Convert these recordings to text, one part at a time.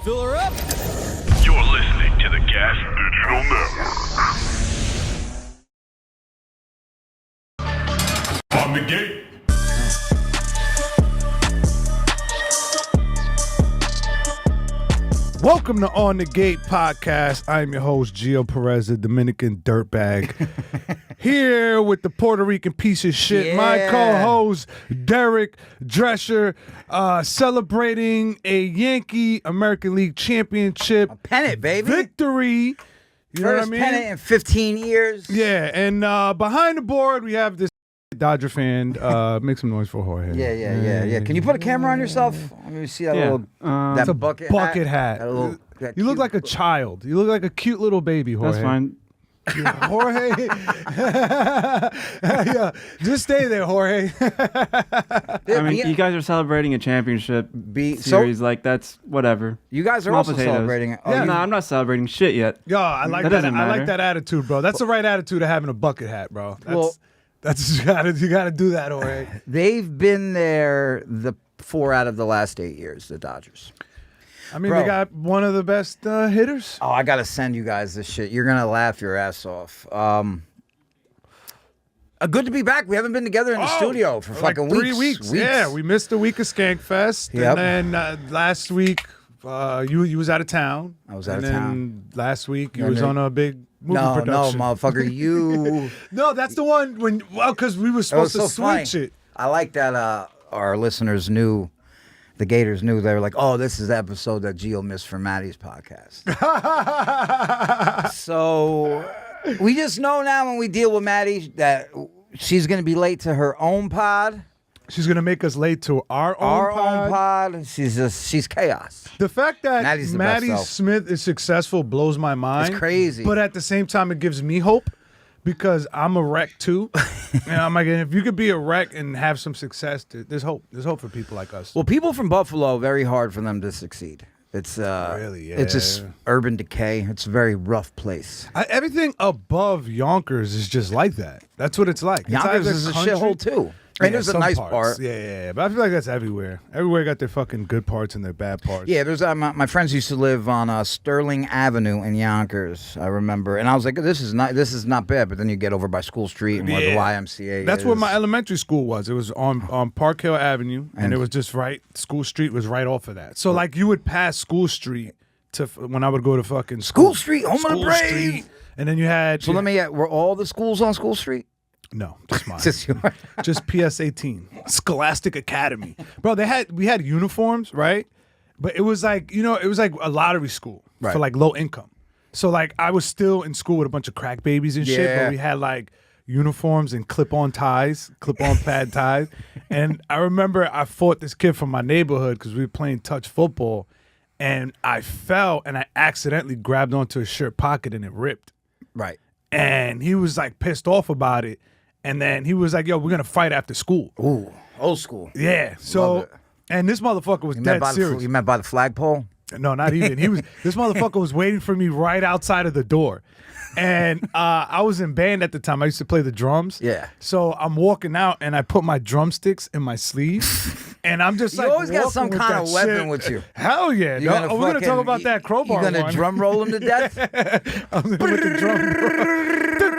Fill her up. You're listening to the Gas Digital Network. On the gate. Welcome to On the Gate podcast. I am your host, Geo Perez, the Dominican dirtbag. Here with the Puerto Rican piece of shit, my co-host, Derek Drescher, celebrating a Yankee American League championship. A pennant, baby. Victory. You know what I First mean? pennant in 15 years. Yeah, and behind the board, we have this Dodger fan. Make some noise for Jorge. Yeah. Can you put a camera on yourself? Let me see that little It's a bucket hat. That You look cute like a child. You look like a cute little baby, Jorge. That's fine. Jorge. Yeah, just stay there, Jorge. I mean, you guys are celebrating a championship series. Like, that's whatever. You guys are Small also potatoes. celebrating it. No, I'm not celebrating shit yet. Yo, I like That that. doesn't I like matter. that attitude, bro. That's the right attitude of having a bucket hat, bro. Well- That's you gotta do that, Jorge. They've been there the 4 out of the last 8 years, the Dodgers. I mean, Bro. they got one of the best hitters. Oh, I got to send you guys this shit. You're going to laugh your ass off. Good to be back. We haven't been together in the studio for like fucking 3 weeks. Yeah, we missed a week of Skankfest. Yep. And then last week, you was out of town. I was out and of then town. Last week, you And was then- on a big movie No, production. motherfucker. You. No, that's the one when, because we were That was supposed so to funny. switch it. I like that our listeners knew, the Gators knew. They were like, oh, this is the episode that Gio missed for Maddie's podcast. So we just know now when we deal with Maddie that she's going to be late to her own pod. She's gonna make us late to our own pod. She's chaos. The fact that Maddie's the best Maddie self. Smith is successful blows my mind. It's crazy. But at the same time, it gives me hope because I'm a wreck too. And I'm like, if you could be a wreck and have some success, there's hope. There's hope for people like us. Well, people from Buffalo, very hard for them to succeed. It's Really, It's just yeah. urban decay. It's a very rough place. Everything above Yonkers is just like that. That's what it's like. It's Yonkers either is a country- shithole too. And there's a some nice parts. part. Yeah. But I feel like that's everywhere. Everywhere got their fucking good parts and their bad parts. Yeah, there's my friends used to live on Sterling Avenue in Yonkers. I remember, and I was like, this is not bad. But then you get over by School Street and where the YMCA. That's is. where my elementary school was. It was on Park Hill Avenue, and it was just right. School Street was right off of that. So like you would pass School Street to when I would go to fucking School Street, home of the School Brave. Street, and then you had. So let me. Were all the schools on School Street? No, just mine. Just yours. Just PS 18, Scholastic Academy, bro. We had uniforms, right? But it was like it was like a lottery school Right. for like low income. So like I was still in school with a bunch of crack babies and shit, Yeah. but we had like uniforms and clip-on pad ties. And I remember I fought this kid from my neighborhood because we were playing touch football, and I fell and I accidentally grabbed onto his shirt pocket and it ripped. Right. And he was like pissed off about it. And then he was like, yo, we're going to fight after school. Ooh, old school. Yeah. So, Love it. and this motherfucker was You dead met serious. you met by the flagpole. No, not even. This motherfucker was waiting for me right outside of the door. And I was in band at the time. I used to play the drums. Yeah. So I'm walking out and I put my drumsticks in my sleeve. And I'm just You like, always got walking some with kind that of weapon shit. with you. Hell yeah. You're No, we're going to talk about that crowbar. You're gonna one. drum roll him to death. I'm with the drum.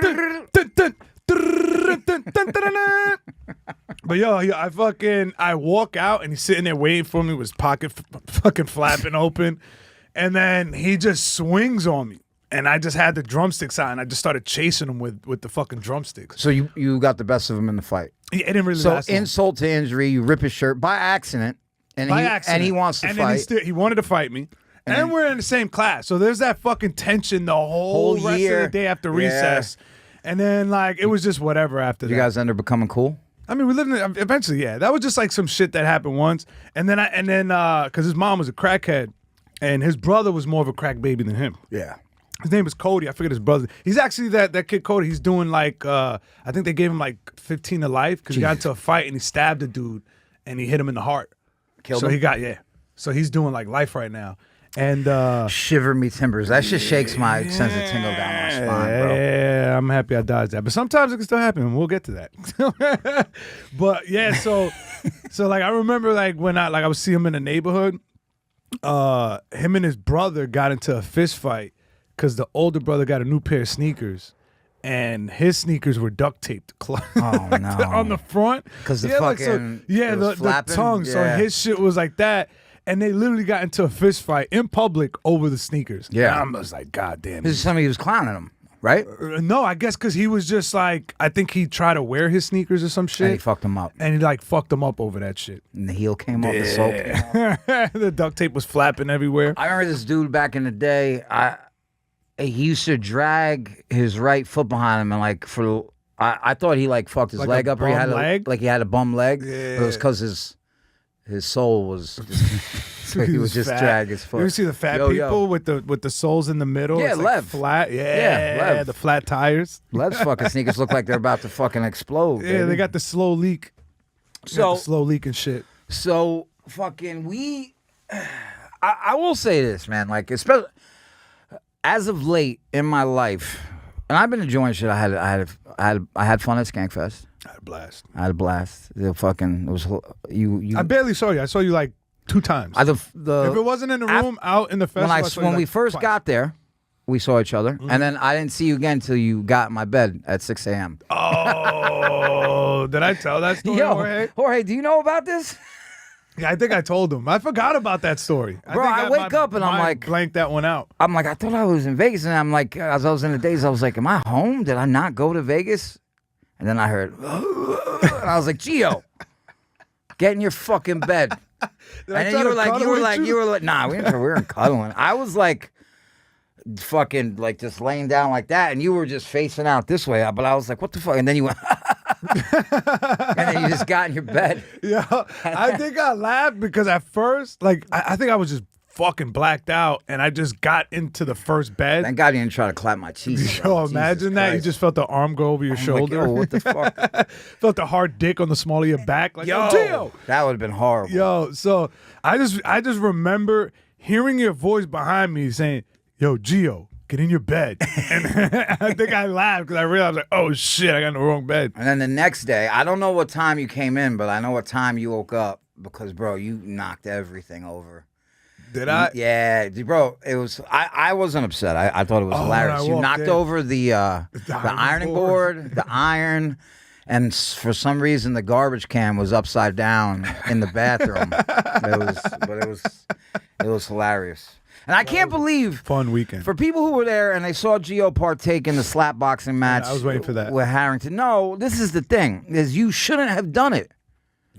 But yo, I walk out and he's sitting there waiting for me with his pocket fucking flapping open, and then he just swings on me, and I just had the drumsticks out and I just started chasing him with the fucking drumsticks. So you got the best of him in the fight. It didn't really So last long. insult to injury, you rip his shirt by accident, and By he accident. and he wants to and fight. Then he wanted to fight me. And then we're in the same class. So there's that fucking tension the whole rest year. of the day after Yeah. recess. And then like it was just whatever after you that. guys end up becoming cool. I mean, we lived in eventually, yeah. That was just like some shit that happened once. And then because his mom was a crackhead and his brother was more of a crack baby than him. Yeah. His name is Cody. I forget his brother. He's actually that kid Cody. He's doing like I think they gave him like 15 to life because he got into a fight and he stabbed a dude and he hit him in the heart. Killed so him? he got So he's doing like life right now. And Shiver me timbers. That just shakes my sense of tingle down my spine, bro. yeah, I'm happy I dodged that. But sometimes it can still happen, and we'll get to that. But yeah, so like I remember like when I would see him in the neighborhood, him and his brother got into a fist fight because the older brother got a new pair of sneakers. And his sneakers were duct taped on the front. Because the fucking the tongue. Yeah. So his shit was like that. And they literally got into a fist fight in public over the sneakers. Yeah. And I was like, God damn. This is somebody who was clowning him, right? No, I guess because he was just like, I think he tried to wear his sneakers or some shit. And he fucked him up. And he like fucked him up over that shit. And the heel came off, the sole came off. The duct tape was flapping everywhere. I remember this dude back in the day. He used to drag his right foot behind him, and like I thought he like fucked his like leg up, or he had leg? he had a bum leg. Yeah. But it was because his soul was. So he would just drag his foot. You see the fat people with the soles in the middle? Yeah, it's like Lev. Flat. Yeah, Lev. the flat tires. Lev's fucking sneakers look like they're about to fucking explode. Yeah, baby. they got the slow leak. So the slow leak and shit. So fucking I will say this, man. Like, especially as of late in my life, and I've been enjoying shit. I had fun at Skankfest. I had a blast. I had a blast. It was you. I barely saw you. I saw you like 2 times. If it wasn't in the room, out in the festival. When we first got there, we saw each other, and then I didn't see you again until you got in my bed at 6 a.m. Oh, did I tell that story, Jorge, do you know about this? Yeah, I think I told him. I forgot about that story. Bro, I wake up and I'm like, blank that one out. I'm like, I thought I was in Vegas, and I'm like, as I was in the days, I was like, am I home? Did I not go to Vegas? And then I heard, and I was like, Geo, get in your fucking bed. And then you were like, nah, we weren't cuddling. I was like, fucking like just laying down like that, and you were just facing out this way. But I was like, what the fuck? And then you went, and then you just got in your bed. Yeah, I think I laughed because at first, like, I think I was just fucking blacked out, and I just got into the first bed. Thank God you didn't try to clap my cheeks. Yo, imagine that. You just felt the arm go over your shoulder. Like, yo, what the fuck? Felt the hard dick on the small of your back. Like, yo, Geo. That would have been horrible. Yo, so I just remember hearing your voice behind me saying, yo, Geo, get in your bed. And I think I laughed because I realized, like, oh shit, I got in the wrong bed. And then the next day, I don't know what time you came in, but I know what time you woke up because, bro, you knocked everything over. Did I? Yeah, bro. It was. I wasn't upset. I thought it was hilarious. You knocked over the ironing board, the iron, and for some reason the garbage can was upside down in the bathroom. It was hilarious. And I can't believe fun weekend for people who were there and they saw Geo partake in the slap boxing match. I was waiting for that with Harrington. No, this is the thing: is you shouldn't have done it.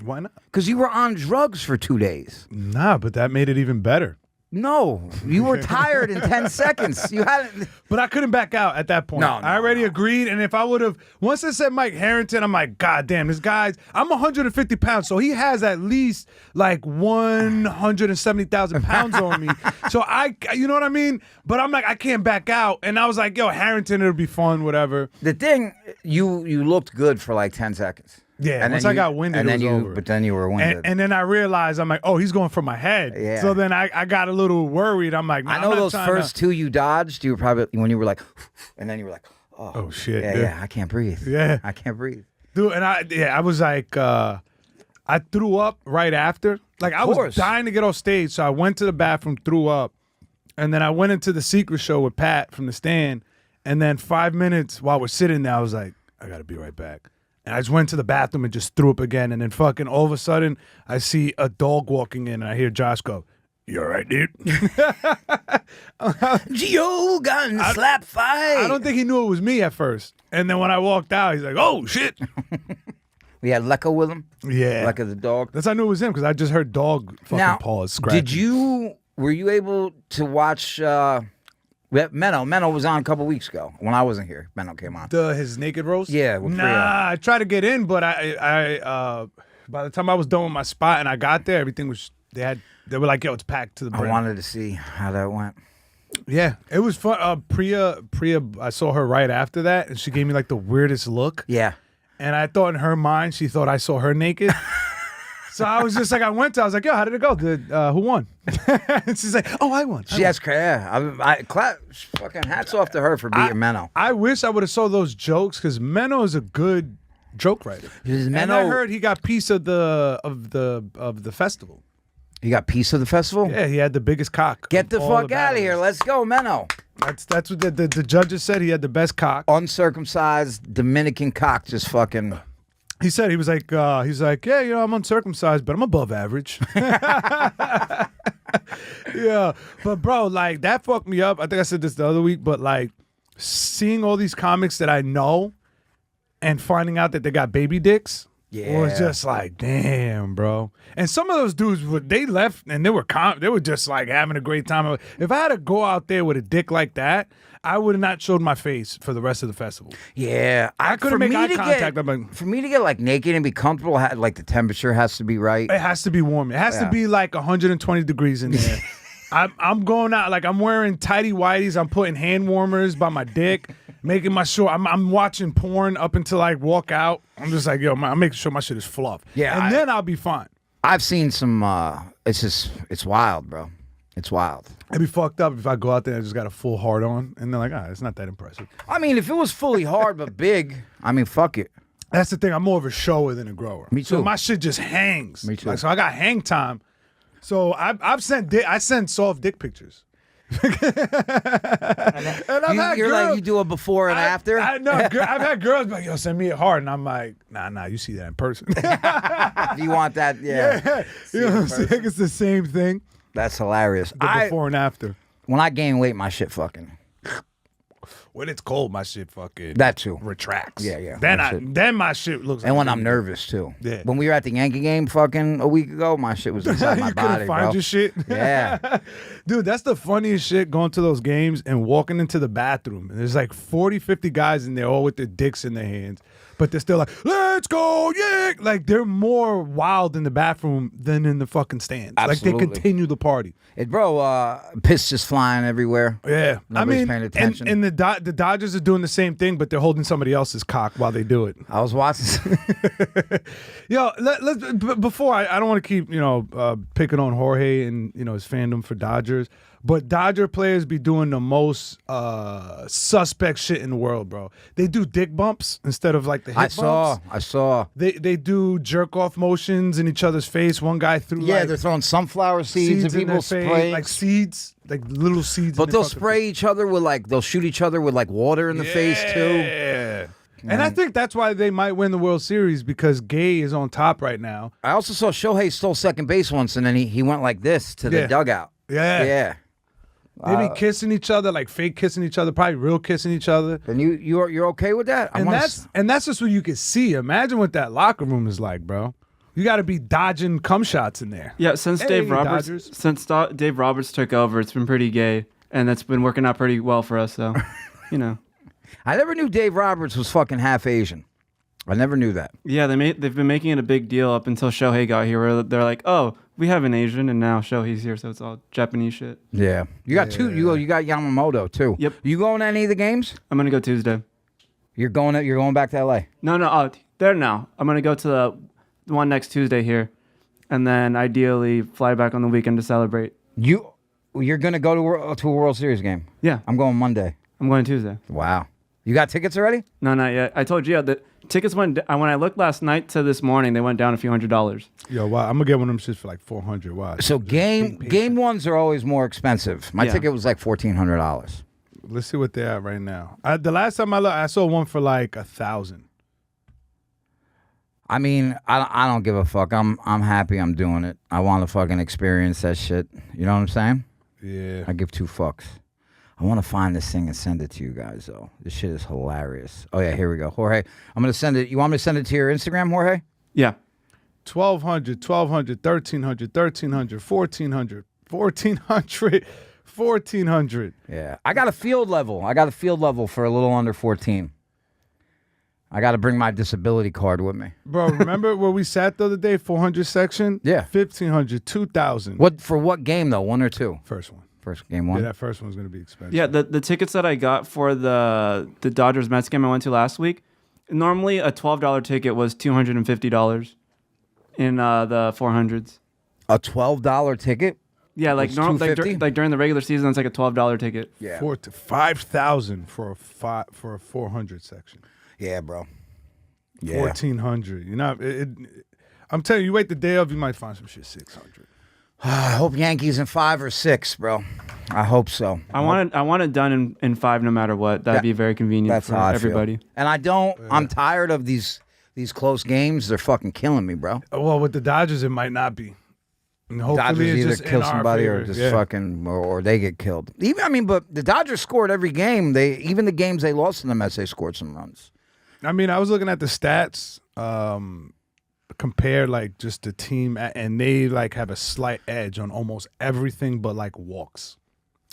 Why not? Because you were on drugs for 2 days. Nah, but that made it even better. No, you were tired in 10 seconds. You hadn't. But I couldn't back out at that point. I already agreed, and if I would have, once I said Mike Harrington, I'm like, God damn, this guy's. I'm 150 pounds, so he has at least like 170,000 pounds on me. So you know what I mean? But I'm like, I can't back out, and I was like, yo, Harrington, it'll be fun, whatever. The thing, you looked good for like 10 seconds. Yeah, and once I got winded, it was over. But then you were winded. And then I realized, I'm like, oh, he's going for my head. Yeah. So then I got a little worried. I'm like, I know those first 2 you dodged, you were probably, when you were like, and then you were like, oh shit. Yeah, I can't breathe. Yeah. I can't breathe. Dude, and I was like, I threw up right after. Like, I was dying to get off stage, so I went to the bathroom, threw up, and then I went into the secret show with Pat from the stand, and then 5 minutes while we're sitting there, I was like, I gotta be right back. And I just went to the bathroom and just threw up again. And then fucking all of a sudden, I see a dog walking in. And I hear Josh go, you all right, dude? Geo got in a slap fight. I don't think he knew it was me at first. And then when I walked out, he's like, oh, shit. We had Lecca with him? Yeah. Lecca the dog? That's how I knew it was him because I just heard dog fucking paws scratching. Were you able to watch... Menno was on a couple weeks ago when I wasn't here. Menno came on. His naked roast? Yeah. With I tried to get in, but I by the time I was done with my spot and I got there, everything was they were like, yo, it's packed to the brim. I wanted to see how that went. Yeah, it was fun. Priya, I saw her right after that, and she gave me like the weirdest look. Yeah. And I thought in her mind, she thought I saw her naked. So I was just like, I was like, yo, how did it go? Who won? And she's like, oh, I won. She has fucking hats off to her for beating Menno. I wish I would have saw those jokes because Menno is a good joke writer. And I heard he got piece of the festival. He got piece of the festival? Yeah, he had the biggest cock. Get the fuck out of here. Let's go, Menno. That's what the judges said. He had the best cock. Uncircumcised Dominican cock, just fucking. He said he was like, yeah, you know, I'm uncircumcised, but I'm above average. Yeah, but bro, like that fucked me up. I think I said this the other week, but like seeing all these comics that I know and finding out that they got baby dicks. Yeah. Was just like, damn, bro. And some of those dudes, they left and they were just like having a great time. If I had to go out there with a dick like that, I would have not showed my face for the rest of the festival. Yeah. I couldn't make eye contact. For me to get like naked and be comfortable, like the temperature has to be right. It has to be warm. It has to be like 120 degrees in there. I'm going out, like I'm wearing tighty whities. I'm putting hand warmers by my dick. Making my sure I'm watching porn up until I walk out. I'm just like, yo, I'm making sure my shit is fluff. Yeah, and then I'll be fine. I've seen some. It's wild, bro. It's wild. It'd be fucked up if I go out there and I just got a full hard on, and they're like, it's not that impressive. I mean, if it was fully hard but big, I mean, fuck it. That's the thing. I'm more of a shower than a grower. Me too. So my shit just hangs. Me too. Like, so I got hang time. So I send soft dick pictures. And you're like, you do a before and after? I've had girls be like, yo, send me it hard. And I'm like, nah, you see that in person. Do you want that? Yeah. You know what I'm saying? It's the same thing. That's hilarious. The before and after. When I gain weight, my shit fucking. When it's cold, my shit fucking that too retracts. Yeah. Then my shit looks. And like when I'm nervous too. Yeah. When we were at the Yankee game fucking a week ago, my shit was inside my you body, couldn't find bro. your shit. Yeah. Dude, that's the funniest shit, going to those games and walking into the bathroom. And there's like 40, 50 guys in there, all with their dicks in their hands. But they're still like, let's go, yeah. Like, they're more wild in the bathroom than in the fucking stands. Absolutely. Like, they continue the party. Piss just flying everywhere. Yeah. Nobody's paying attention. And the Dodgers are doing the same thing, but they're holding somebody else's cock while they do it. I was watching. Yo, before I don't want to keep, picking on Jorge and, his fandom for Dodgers, but Dodger players be doing the most suspect shit in the world, bro. They do dick bumps instead of like the hip bumps. I saw. They do jerk off motions in each other's face. One guy threw they're throwing sunflower seeds and people spray like seeds, like little seeds. But they'll spray each other with they'll shoot each other with like water in the face too. Yeah. And I think that's why they might win the World Series, because Gay is on top right now. I also saw Shohei stole second base once, and then he went like this to the dugout. Yeah. They be kissing each other, like fake kissing each other, probably real kissing each other. And you're okay with that? And that's just what you can see. Imagine what that locker room is like, bro. You got to be dodging cum shots in there. Yeah, since Dave Roberts took over, it's been pretty gay, and that's been working out pretty well for us. So, I never knew Dave Roberts was fucking half Asian. I never knew that. Yeah, they've been making it a big deal up until Shohei got here, where they're like, oh, we have an Asian, and now Shohei's here, so it's all Japanese shit. Yeah, you got two. You got Yamamoto too. Yep. You going to any of the games? I'm gonna go Tuesday. You're going back to LA? No. There now. I'm gonna go to the one next Tuesday here, and then ideally fly back on the weekend to celebrate. You're gonna go to a World Series game? Yeah. I'm going Monday. I'm going Tuesday. Wow. You got tickets already? No, not yet. I told Gio that tickets went when I looked last night to this morning, they went down a few $100s. Yo, wow, I'm gonna get one of them shits for like $400. Wow. So game ones are always more expensive. My ticket was like $1,400. Let's see what they're at right now. The last time I looked, I saw one for like 1,000. I mean, I don't give a fuck. I'm happy I'm doing it. I want to fucking experience that shit. You know what I'm saying? Yeah. I give two fucks. I want to find this thing and send it to you guys, though. This shit is hilarious. Oh, yeah, here we go. Jorge, I'm going to send it. You want me to send it to your Instagram, Jorge? Yeah. 1,200, 1,200, 1,300, 1,300, 1,400, 1,400, 1,400. Yeah. I got a field level. For a little under 14. I got to bring my disability card with me. Bro, remember where we sat the other day, 400 section? Yeah. 1,500, 2,000. For what game, though? One or two? First one. First game one? Yeah, that first one's going to be expensive. Yeah, the tickets that I got for the Dodgers-Mets game I went to last week, normally a $12 ticket was $250 in the 400s. A $12 ticket? Yeah, like during the regular season, it's like a $12 ticket. Yeah. 5,000 for a 400 section. Yeah, bro. Yeah. 1,400. You know, I'm telling you, you wait the day of, you might find some shit 600. I hope Yankees in 5 or 6, bro. I hope so. I want it done in 5 no matter what. That'd be very convenient for everybody. Feel. And I don't. I'm tired of these close games. They're fucking killing me, bro. Well, with the Dodgers, it might not be. And hopefully Dodgers it's either just kill in our somebody favor. or just fucking or they get killed. But the Dodgers scored every game. Even the games they lost in the Mets, they scored some runs. I mean, I was looking at the stats, compare like just the team, and they like have a slight edge on almost everything but like walks.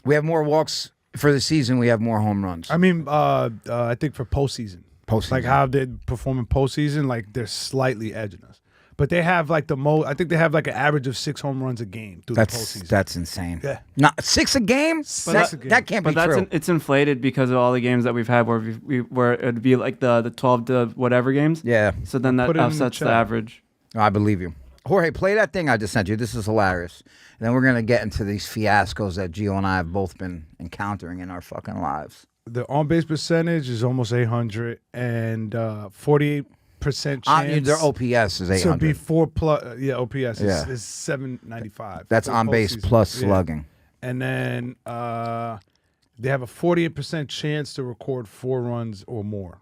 We have more walks for the season. We have more home runs. I mean, I think for postseason, like how they perform in postseason, like they're slightly edging us. But they have like the most. I think they have like an average of 6 home runs a game through the postseason. That's insane. Yeah, not 6 a game. That can't be true. It's inflated because of all the games that we've had where it'd be like the 12 to whatever games. Yeah. So then that offsets the average. I believe you. Jorge, play that thing I just sent you. This is hilarious. And then we're going to get into these fiascos that Gio and I have both been encountering in our fucking lives. The on-base percentage is almost 800, and 48% chance. Their OPS is 800. So be 4 plus. OPS is 795. That's on-base plus slugging. And then they have a 48% chance to record 4 runs or more.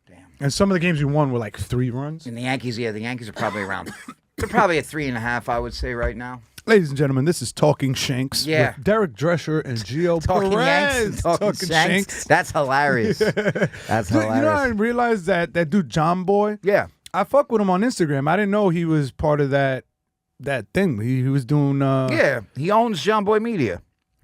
Damn. And some of the games we won were like 3 runs. And the Yankees are probably around. They're probably at 3.5, I would say, right now. Ladies and gentlemen, this is Talking Shanks with Derek Drescher and Geo Perez. Talking Shanks. That's hilarious. That's hilarious. You know, I realized that dude John Boy. Yeah, I fuck with him on Instagram. I didn't know he was part of that thing. He was doing. He owns John Boy Media.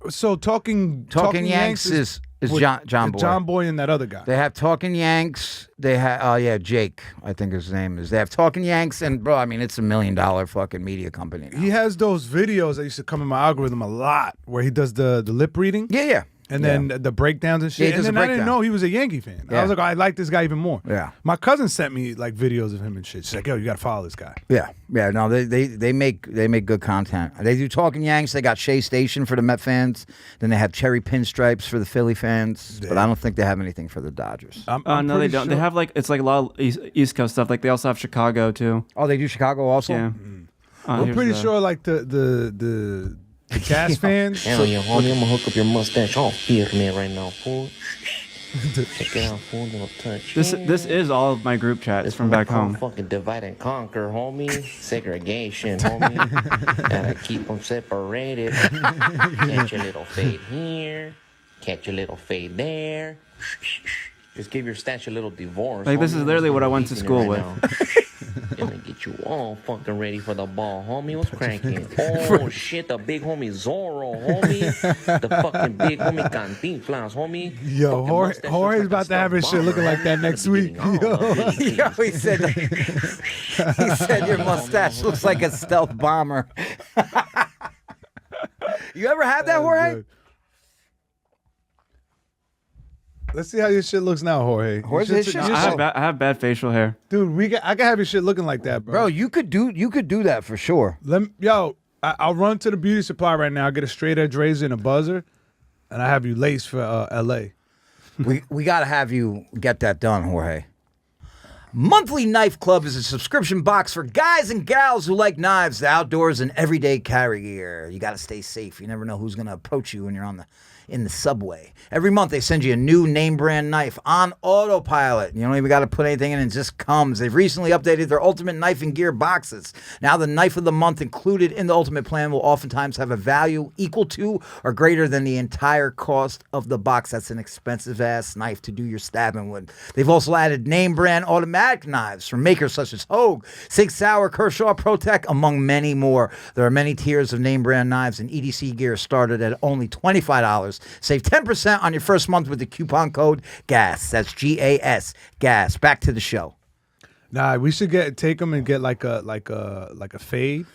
So Talking Yanks is John Boy. John Boy and that other guy. They have Talking Yanks. They have Jake, I think his name is. They have Talking Yanks, and bro, I mean, it's $1 million fucking media company now. He has those videos that used to come in my algorithm a lot, where he does the lip reading. Yeah. And then the breakdowns and shit. Yeah, and then I didn't know he was a Yankee fan. Yeah. I was like, I like this guy even more. Yeah. My cousin sent me like videos of him and shit. She's like, yo, you got to follow this guy. Yeah. No, they make good content. They do Talking Yanks. They got Shea Station for the Met fans. Then they have Cherry Pinstripes for the Philly fans. Yeah. But I don't think they have anything for the Dodgers. No, they don't. Sure. They have it's like a lot of East Coast stuff. Like they also have Chicago too. Oh, they do Chicago also? Yeah. I'm pretty sure like the Gas fans. Hell yeah, homie, I'm gonna hook up your mustache all fierce, man, right now, fool. Check it out, fool, little touch. This is all of my group chats from back home. Fucking divide and conquer, homie. Segregation, homie. Gotta keep them separated. Catch a little fade here. Catch a little fade there. Just give your stash a little divorce. Like, this is literally what I went to school with. Gonna get you all fucking ready for the ball, homie. What's cracking? Oh shit, the big homie Zorro, homie. The fucking big homie Cantinflas, homie. Yo, Jorge's about to have his shit looking like that next week. Yo, he said your mustache looks like a stealth bomber. You ever had that, Jorge? Good. Let's see how your shit looks now, Jorge. I have bad facial hair, dude. I can have your shit looking like that, bro. Bro, you could do that for sure. I'll run to the beauty supply right now. I'll get a straight edge razor and a buzzer, and I have you laced for L.A. We gotta have you get that done, Jorge. Monthly Knife Club is a subscription box for guys and gals who like knives, the outdoors, and everyday carry gear. You gotta stay safe. You never know who's gonna approach you when you're in the subway. Every month they send you a new name brand knife on autopilot. You don't even got to put anything in, it just comes. They've recently updated their ultimate knife and gear boxes. Now the knife of the month included in the ultimate plan will oftentimes have a value equal to or greater than the entire cost of the box. That's an expensive ass knife to do your stabbing with. They've also added name brand automatic knives from makers such as Hogue, Sig Sauer, Kershaw, ProTech, among many more. There are many tiers of name brand knives, and EDC gear started at only $25. Save 10% on your first month with the coupon code GAS. That's GAS. GAS. Back to the show. Nah, we should take them and get like a fade,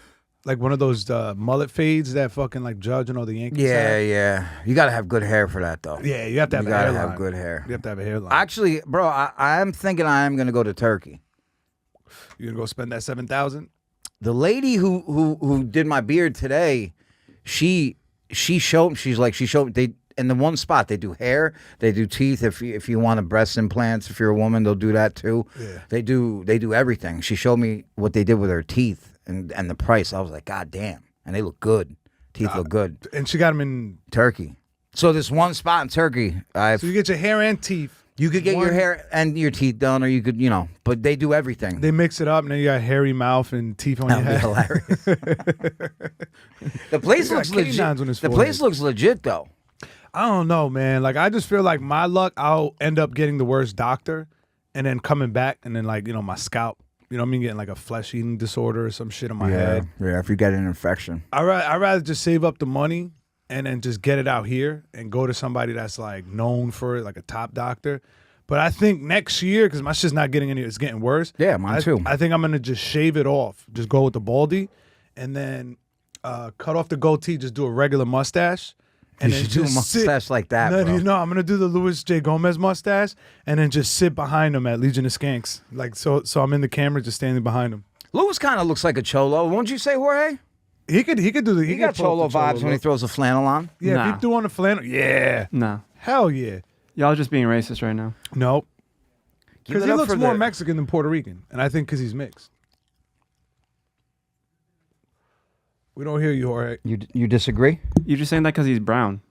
like one of those mullet fades that fucking like Judge and all the Yankees. Yeah. You gotta have good hair for that though. Yeah, you have to have. You gotta have good hair. You have to have a hairline. Actually, bro, I'm thinking I am gonna go to Turkey. You gonna go spend that $7,000? The lady who did my beard today, she showed they in the one spot they do hair, they do teeth. If you want breast implants, if you're a woman, they'll do that too. Yeah. They do everything. She showed me what they did with her teeth and the price. I was like, God damn. and they look good. Teeth look good. And she got them in. Turkey. So this one spot in Turkey, So you get your hair and teeth. you could get your hair and your teeth done, or you could, but they do everything. They mix it up, and then you got hairy mouth and teeth on your That'd be head. hilarious. The place Got looks canines on legit. his The forehead. place looks legit though. I don't know, man. Like, I just feel like my luck, I'll end up getting the worst doctor and then coming back and then, like, my scalp, I mean, getting like a flesh eating disorder or some shit on my head. Yeah. If you get an infection, I'd rather just save up the money and then just get it out here and go to somebody that's like known for it, like a top doctor. But I think next year, because my shit's not getting any, it's getting worse. Yeah, mine too. I think I'm going to just shave it off, just go with the baldy and then cut off the goatee, just do a regular mustache. And you then should do a just mustache like that, No, bro. I'm gonna do the Louis J. Gomez mustache, and then just sit behind him at Legion of Skanks, like so I'm in the camera, just standing behind him. Lewis kind of looks like a cholo. Won't you say, Jorge? He could do the. He got could pull cholo off the vibes when he look. throws a flannel on. Yeah, if Nah. he threw on the flannel, yeah, No. hell yeah, Y'all just being racist right now. nope. Give Because it he up looks for more the- Mexican than Puerto Rican, and I think because he's mixed. We don't hear you, Jorge. You disagree? You're just saying that because he's brown.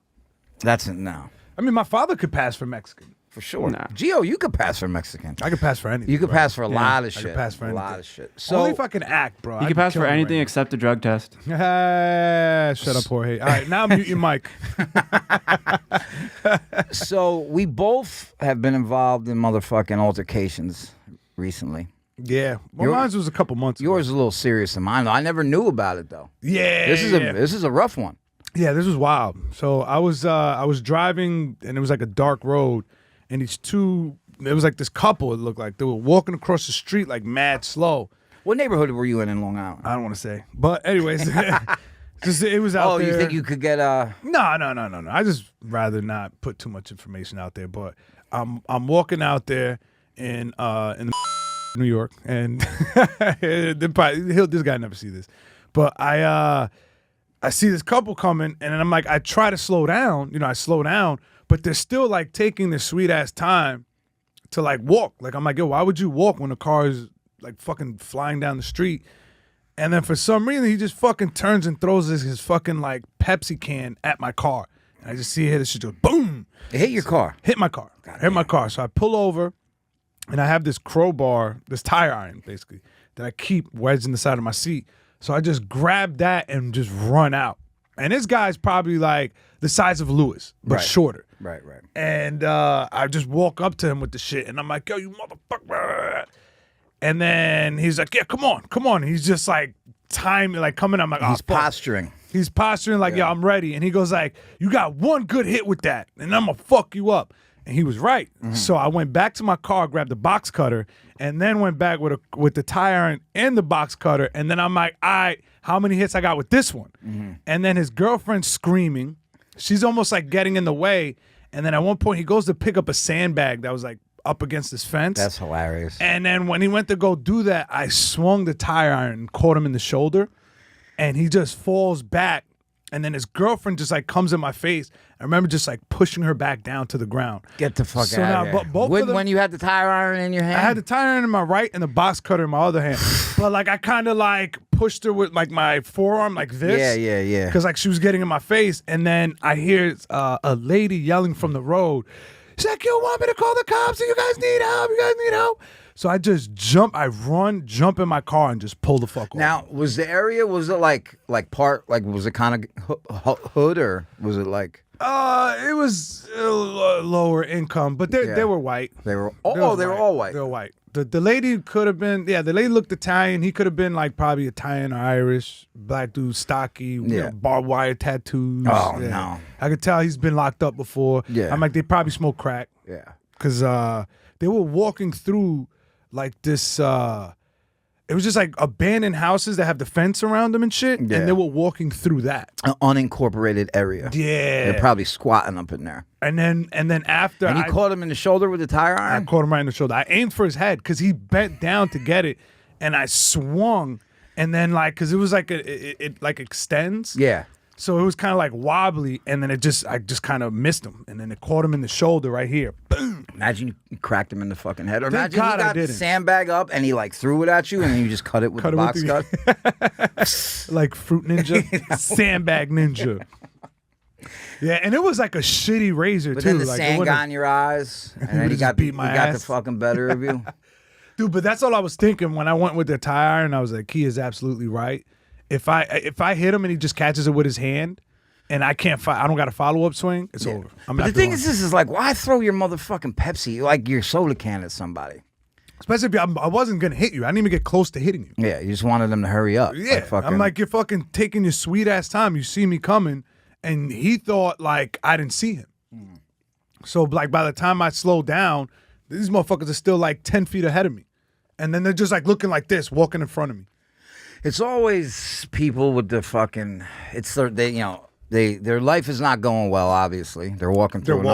That's no, I mean, my father could pass for Mexican. for sure. Nah. Geo, you could pass for Mexican. I could pass for anything. You could bro. pass for a lot of I shit. could pass for a anything. lot of shit. So Only if I can act, bro. You can pass for anything except a drug test. Shut up, Jorge. All right, now mute your mic. So we both have been involved in motherfucking altercations recently. Yeah, well, Your- mine was a couple months ago. Yours is a little serious than mine though. I never knew about it though. Yeah, This is a rough one. Yeah, this was wild. So I was driving, and it was like a dark road, and it was like this couple. It looked like they were walking across the street like mad slow. What neighborhood were you in Long Island? I don't want to say, but anyways, just it was out Oh, there. you think you could get No. I just rather not put too much information out there. But I'm walking out there in New York, and this guy never see this, but I see this couple coming, and then I'm like, I try to slow down. I slow down, but they're still like taking this sweet ass time to like walk. Like I'm like, yo, why would you walk when the car is like fucking flying down the street? And then for some reason, he just fucking turns and throws his fucking like Pepsi can at my car. And I just see it, this shit just boom. it hit your car? Hit my car. Hit my car. So I pull over, and I have this crowbar, this tire iron, basically, that I keep wedged in the side of my seat. So I just grab that and just run out. And this guy's probably like the size of Lewis, but Right. shorter. Right. And I just walk up to him with the shit, and I'm like, yo, you motherfucker. And then he's like, yeah, come on. He's just like timing, like coming. I'm like, oh, He's fuck. posturing. He's posturing like, yeah, I'm ready. And he goes like, you got one good hit with that, and I'm gonna fuck you up. And he was right. So I went back to my car, grabbed the box cutter, and then went back with the tire iron and the box cutter. And then I'm like, all right, how many hits I got with this one? And then his girlfriend's screaming. She's almost like getting in the way. And then at one point he goes to pick up a sandbag that was like up against this fence. That's hilarious. And then when he went to go do that, I swung the tire iron and caught him in the shoulder. And he just falls back. And then his girlfriend just like comes in my face. I remember just like pushing her back down to the ground. Get the fuck So out now, of here. but both of them- when you had the tire iron in your hand? I had the tire iron in my right and the box cutter in my other hand. But like I kind of like pushed her with like my forearm like this. Yeah. Because like she was getting in my face. And then I hear a lady yelling from the road. She's like, you want me to call the cops? You guys need help? So I just jump in my car and just pull the fuck off. Now, was the area, was it like was it kind of hood, or was it like It was lower income, but they were white. they were They all white? They were white. The lady could have been, the lady looked Italian. He could have been like probably Italian or Irish. Black dude, stocky, barbed wire tattoos. Oh, Yeah. no. I could tell he's been locked up before. Yeah. I'm like, they probably smoke crack. Yeah. Because they were walking through like this, it was just like abandoned houses that have the fence around them and shit. Yeah. And they were walking through that. An unincorporated area. Yeah. They're probably squatting up in there. And then after And you I caught him in the shoulder with the tire I iron? caught him right in the shoulder. I aimed for his head because he bent down to get it, and I swung, and then like because it was like it like extends. Yeah. So it was kind of like wobbly, and then I just kind of missed him, and then it caught him in the shoulder right here. Boom. Imagine you cracked him in the fucking head. Or Thank imagine God you I got the didn't. sandbag up and he like threw it at you and then you just cut it with the box cut. Like Fruit Ninja, Sandbag Ninja. Yeah, and it was like a shitty razor But too. then the like, sand got in your eyes and then he just got beat my the ass. fucking better of you. Dude, but that's all I was thinking when I went with the tie iron. I was like, he is absolutely right. If I hit him and he just catches it with his hand, and I don't got a follow up swing, it's over. But the thing is, this is like, why throw your motherfucking Pepsi, like your soda can at somebody? Especially if I wasn't gonna hit you. I didn't even get close to hitting you. Yeah, you just wanted them to hurry up. Yeah, I'm like, you're fucking taking your sweet ass time. You see me coming, and he thought like I didn't see him. So like by the time I slowed down, these motherfuckers are still like 10 feet ahead of me, and then they're just like looking like this, walking in front of me. It's always people with the fucking. Their life is not going well. Obviously, they're walking through an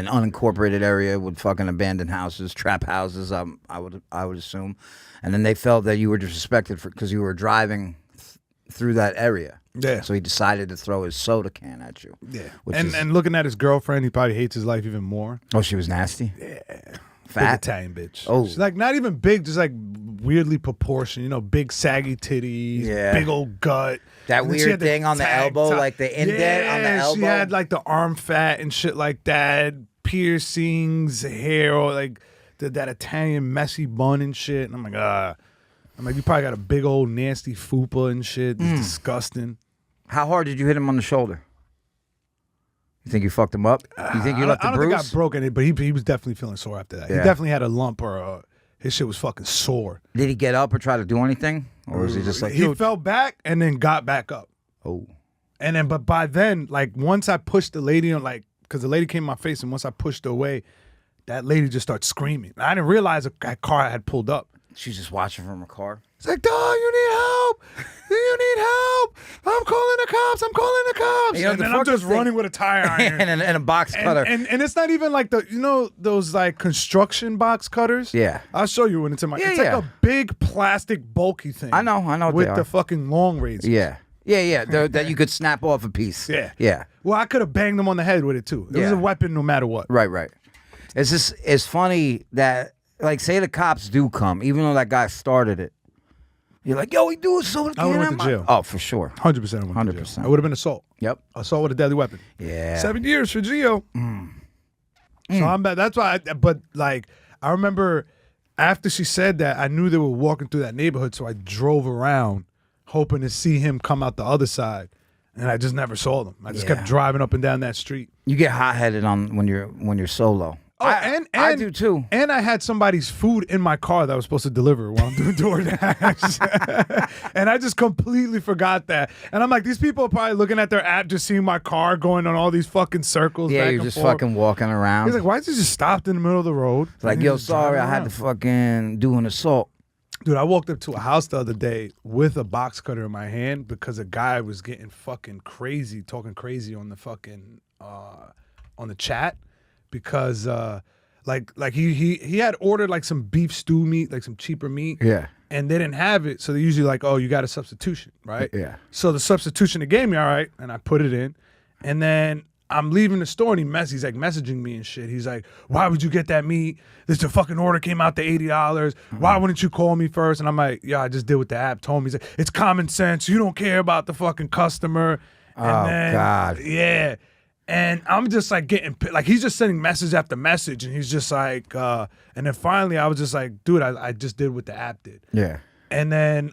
unincorporated area with fucking abandoned houses, trap houses. I would assume, and then they felt that you were disrespected because you were driving through that area. Yeah. So he decided to throw his soda can at you. Yeah. Which And looking at his girlfriend, he probably hates his life even more. Oh, she was nasty. Yeah. Fat Big Italian bitch. Oh. She's like not even big, just like weirdly proportioned. You know, big saggy titties, Yeah. big old gut. That And then she weird had the thing on the tag elbow, top. like the indent on the elbow. She had like the arm fat and shit like that, piercings, hair, or like that Italian messy bun and shit. And I'm like, you probably got a big old nasty fupa and shit. It's disgusting. How hard did you hit him on the shoulder? You think you fucked him up? You think you left a I don't bruise? think I broke any, but he was definitely feeling sore after that. Yeah. He definitely had a lump or his shit was fucking sore. Did he get up or try to do anything? Or was he just like, He fell back and then got back up. oh. And then, but by then, like once I pushed the lady on, like, because the lady came in my face, and once I pushed her away, that lady just started screaming. I didn't realize a car had pulled up. She's just watching from her car. It's like, dog, you need help. You need help. I'm calling the cops. I'm calling the cops. You know, and the then I'm fucking just thing- running with a tire iron. and a box cutter. And it's not even like those like construction box cutters. Yeah. I'll show you when it's in my. Yeah, it's yeah. like a big plastic bulky thing. I know what with they the are. fucking long razors. Yeah. That you could snap off a piece. Yeah. Yeah. Well, I could have banged them on the head with it too. It was Yeah. a weapon no matter what. Right. It's funny that, like, say the cops do come, even though that guy started it. You're like, yo, he do a soda can. I would've went at to my-" jail. Oh, for sure. 100% I went to jail. 100%. I would have been assault. Yep. Assault with a deadly weapon. Yeah. 7 years for Geo. So I'm bad. That's why. But like, I remember after she said that, I knew they were walking through that neighborhood, so I drove around, hoping to see him come out the other side, and I just never saw them. I just Yeah. kept driving up and down that street. You get hot-headed on when you're solo. Oh, I do too. And I had somebody's food in my car that I was supposed to deliver while I'm doing DoorDash. And I just completely forgot that. And I'm like, these people are probably looking at their app, just seeing my car going on all these fucking circles. Yeah, back you're and just forth. fucking walking around. He's like, why did you just stop in the middle of the road? It's like, And yo, he's just driving sorry, I had around. to fucking do an assault. Dude, I walked up to a house the other day with a box cutter in my hand because a guy was getting fucking crazy, talking crazy on the fucking on the chat because like he had ordered like some beef stew meat, like some cheaper meat. Yeah. And they didn't have it, so they usually like, oh, you got a substitution, right? Yeah. So the substitution they gave me, all right, and I put it in, and then I'm leaving the store and he's like messaging me and shit. He's like, why would you get that meat? This the fucking order came out to $80. Why wouldn't you call me first? And I'm like, yeah, I just did what the app told me. He's like, it's common sense. You don't care about the fucking customer. And God. Yeah. And I'm just like like he's just sending message after message, and he's just like, and then finally I was just like, dude, I just did what the app did. Yeah. And then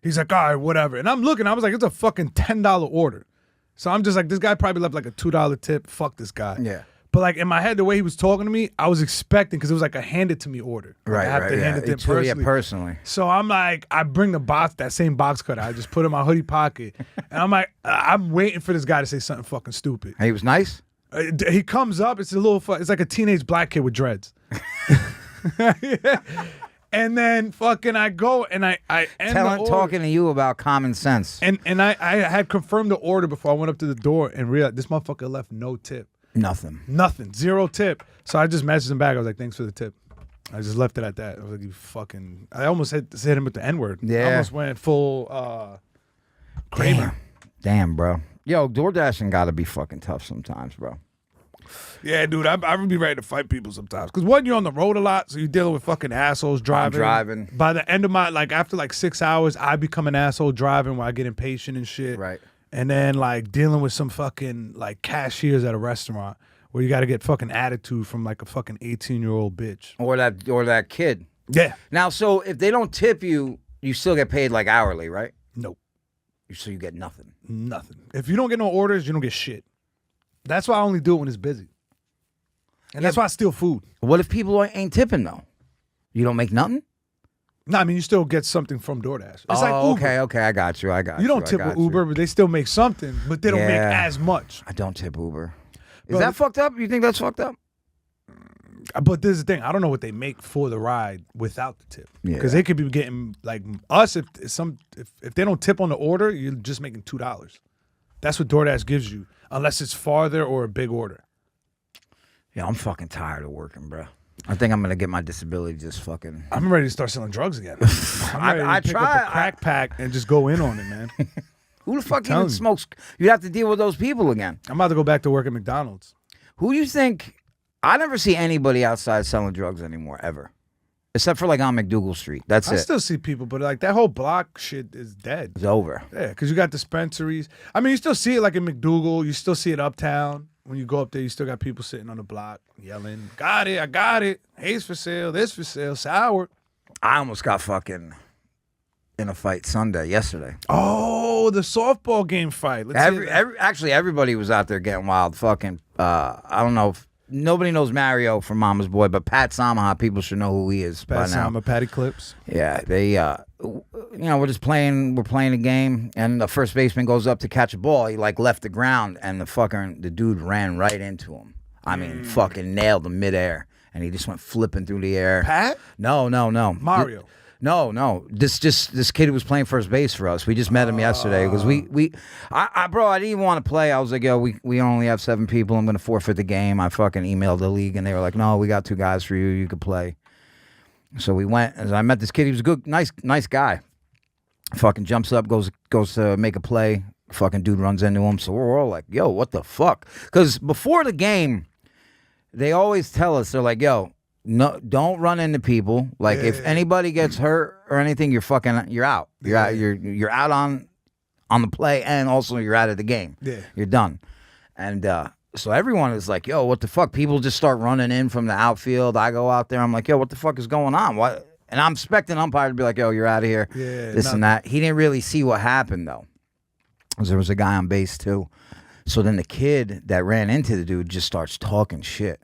he's like, all right, whatever. And I'm looking, I was like, it's a fucking $10 order. So I'm just like, this guy probably left like a $2 tip. Fuck this guy. Yeah. But like in my head, the way he was talking to me, I was expecting, because it was like a hand it to me order. Like, Right. I have to hand it to him personally. Yeah, personally. So I'm like, I bring that same box cutter. I just put it in my hoodie pocket. And I'm like, I'm waiting for this guy to say something fucking stupid. He was nice? He comes up, it's like a teenage black kid with dreads. And then fucking I go and I end the order. Talking to you about common sense. And I had confirmed the order before I went up to the door and realized this motherfucker left no tip. Nothing. Zero tip. So I just messaged him back. I was like, thanks for the tip. I just left it at that. I was like, you fucking... I almost hit him with the N-word. Yeah. I almost went full Kramer. Damn, bro. Yo, DoorDashing got to be fucking tough sometimes, bro. Yeah, dude, I would be ready to fight people sometimes. Because one, you're on the road a lot, so you're dealing with fucking assholes driving. driving. By the end of my, like, after like 6 hours, I become an asshole driving where I get impatient and shit. Right. And then, like, dealing with some fucking, like, cashiers at a restaurant where you got to get fucking attitude from, like, a fucking 18-year-old bitch. Or that kid. Yeah. Now, so if they don't tip you, you still get paid like hourly, right? Nope. So you get nothing. Nothing. If you don't get no orders, you don't get shit. That's why I only do it when it's busy. And that's why I steal food. What if people ain't tipping, though? You don't make nothing? No, I mean, you still get something from DoorDash. It's like Uber. okay, I got you. You don't tip with Uber, but they still make something, but they don't make as much. I don't tip Uber. Is that fucked up? You think that's fucked up? But this is the thing. I don't know what they make for the ride without the tip. Yeah. Because they could be getting, like, us, if they don't tip on the order, you're just making $2. That's what DoorDash gives you, unless it's farther or a big order. Yeah, I'm fucking tired of working, bro. I think I'm gonna get my disability just fucking. I'm ready to start selling drugs again. I'm ready to pick up a crack pack and just go in on it, man. Who the fuck even smokes? You'd have to deal with those people again. I'm about to go back to work at McDonald's. Who do you think? I never see anybody outside selling drugs anymore, ever. Except for like on McDougal Street. That's I it. still see people, but like that whole block shit is dead. It's over. Yeah, because you got dispensaries. I mean, you still see it like in McDougal. You still see it uptown. When you go up there, you still got people sitting on the block yelling, "Got it, I got it. Haze for sale, this for sale, sour." I almost got fucking in a fight yesterday. Oh, the softball game fight. Actually, everybody was out there getting wild. Fucking, I don't know if nobody knows Mario from Mama's Boy, but Pat Samaha, people should know who he is by now. Pat Patty Clips. Yeah, they, we're just playing. We're playing a game, and the first baseman goes up to catch a ball. He like left the ground, and the dude ran right into him. I mean, fucking nailed him midair, and he just went flipping through the air. Pat? No. Mario. No. This kid who was playing first base for us. We just met him yesterday because I didn't even want to play. I was like, yo, we only have 7 people. I'm gonna forfeit the game. I fucking emailed the league and they were like, no, we got 2 guys for you. You could play. So we went. And I met this kid. He was a good, nice guy. Fucking jumps up, goes to make a play. Fucking dude runs into him. So we're all like, yo, what the fuck? Because before the game, they always tell us, they're like, yo, no, don't run into people. Like if anybody gets hurt or anything, you're out. You're out. You're out on the play, and also you're out of the game. Yeah, you're done. And so everyone is like, "Yo, what the fuck?" People just start running in from the outfield. I go out there. I'm like, "Yo, what the fuck is going on?" What? And I'm expecting umpire to be like, "Yo, you're out of here." Yeah, this and that. He didn't really see what happened though, because there was a guy on base too. So then the kid that ran into the dude just starts talking shit.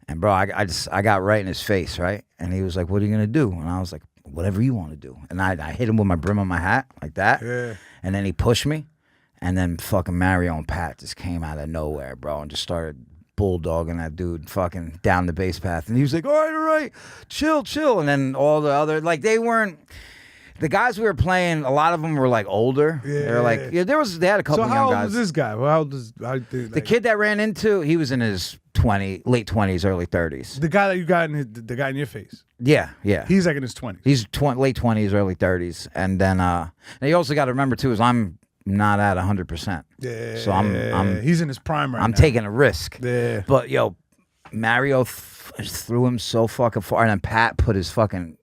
And bro, I got right in his face, right? And he was like, "What are you gonna do?" And I was like, "Whatever you want to do." And I hit him with my brim of my hat like that. Yeah. And then he pushed me, and then fucking Mario and Pat just came out of nowhere, bro, and just started bulldogging that dude fucking down the base path. And he was like, all right, chill. And then all the other, like, they weren't. The guys we were playing, a lot of them were like older. Yeah. They were like, they had a couple young guys. So how old was this guy? Well, the kid that ran into, he was in his late 20s, early 30s. The guy that you got the guy in your face. Yeah. He's like in his 20s. He's late 20s, early 30s, and then and you also got to remember too is I'm not at 100%. Yeah. So I'm he's in his prime right now. I'm taking a risk. Yeah. But yo, Mario threw him so fucking far, and then Pat put his fucking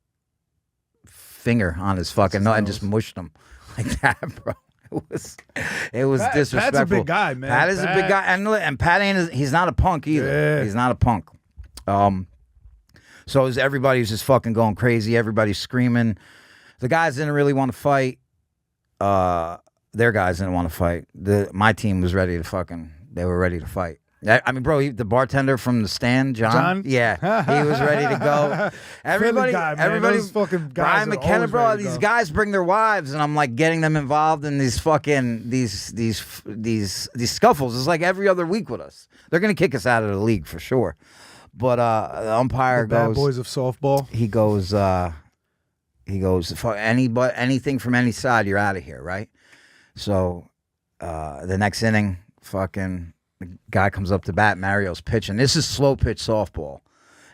finger on his fucking nose and just mushed him like that, bro. It was disrespectful. Pat's a big guy, man. Pat is a big guy, and Pat he's not a punk either. Yeah. He's not a punk. So everybody was just fucking going crazy. Everybody's screaming. The guys didn't really want to fight. Their guys didn't want to fight. My team was ready to they were ready to fight. I mean, bro, the bartender from the stand, John? Yeah, he was ready to go. Everybody, those fucking guys Brian McKenna, bro, these go. guys bring their wives, and I'm like getting them involved in these fucking these scuffles. It's like every other week with us. They're gonna kick us out of the league for sure. But the umpire goes, bad boys of softball. He goes, anything from any side, you're out of here, right? So the next inning, fucking. The guy comes up to bat. Mario's pitching. This is slow pitch softball.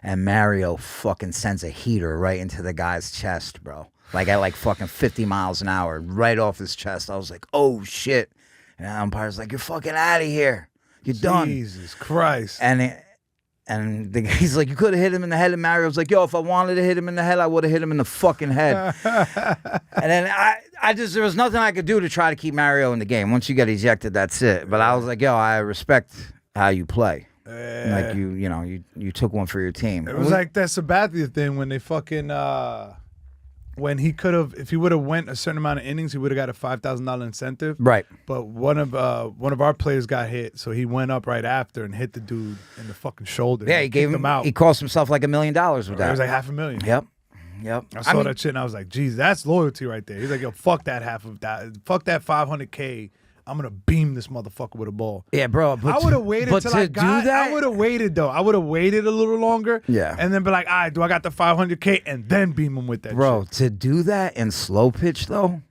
And Mario fucking sends a heater right into the guy's chest, bro. Like at like fucking 50 miles an hour, right off his chest. I was like, oh shit. And the umpire's like, "You're fucking out of here. You're done." Jesus Christ. And he's like, "You could have hit him in the head." And Mario's like, "Yo, if I wanted to hit him in the head, I would have hit him in the fucking head." And then there was nothing I could do to try to keep Mario in the game. Once you get ejected, that's it. But I was like, "Yo, I respect how you play." Like you took one for your team. It was like that Sabathia thing when they fucking when he could have, if he would have went a certain amount of innings, he would have got a $5,000 incentive. Right. But one of our players got hit, so he went up right after and hit the dude in the fucking shoulder. Yeah, he gave him out. He cost himself like $1 million with that. It was like $500,000. Yep. I saw that shit and I was like, geez, that's loyalty right there. He's like, yo, fuck that half of that. Fuck that $500K. I'm gonna beam this motherfucker with a ball. Yeah, bro. But I would have waited till I got. I would have waited though. I would have waited a little longer. Yeah. And then be like, all right, do I got the $500K? And then beam him with that. Bro, shit. to do that in slow pitch though,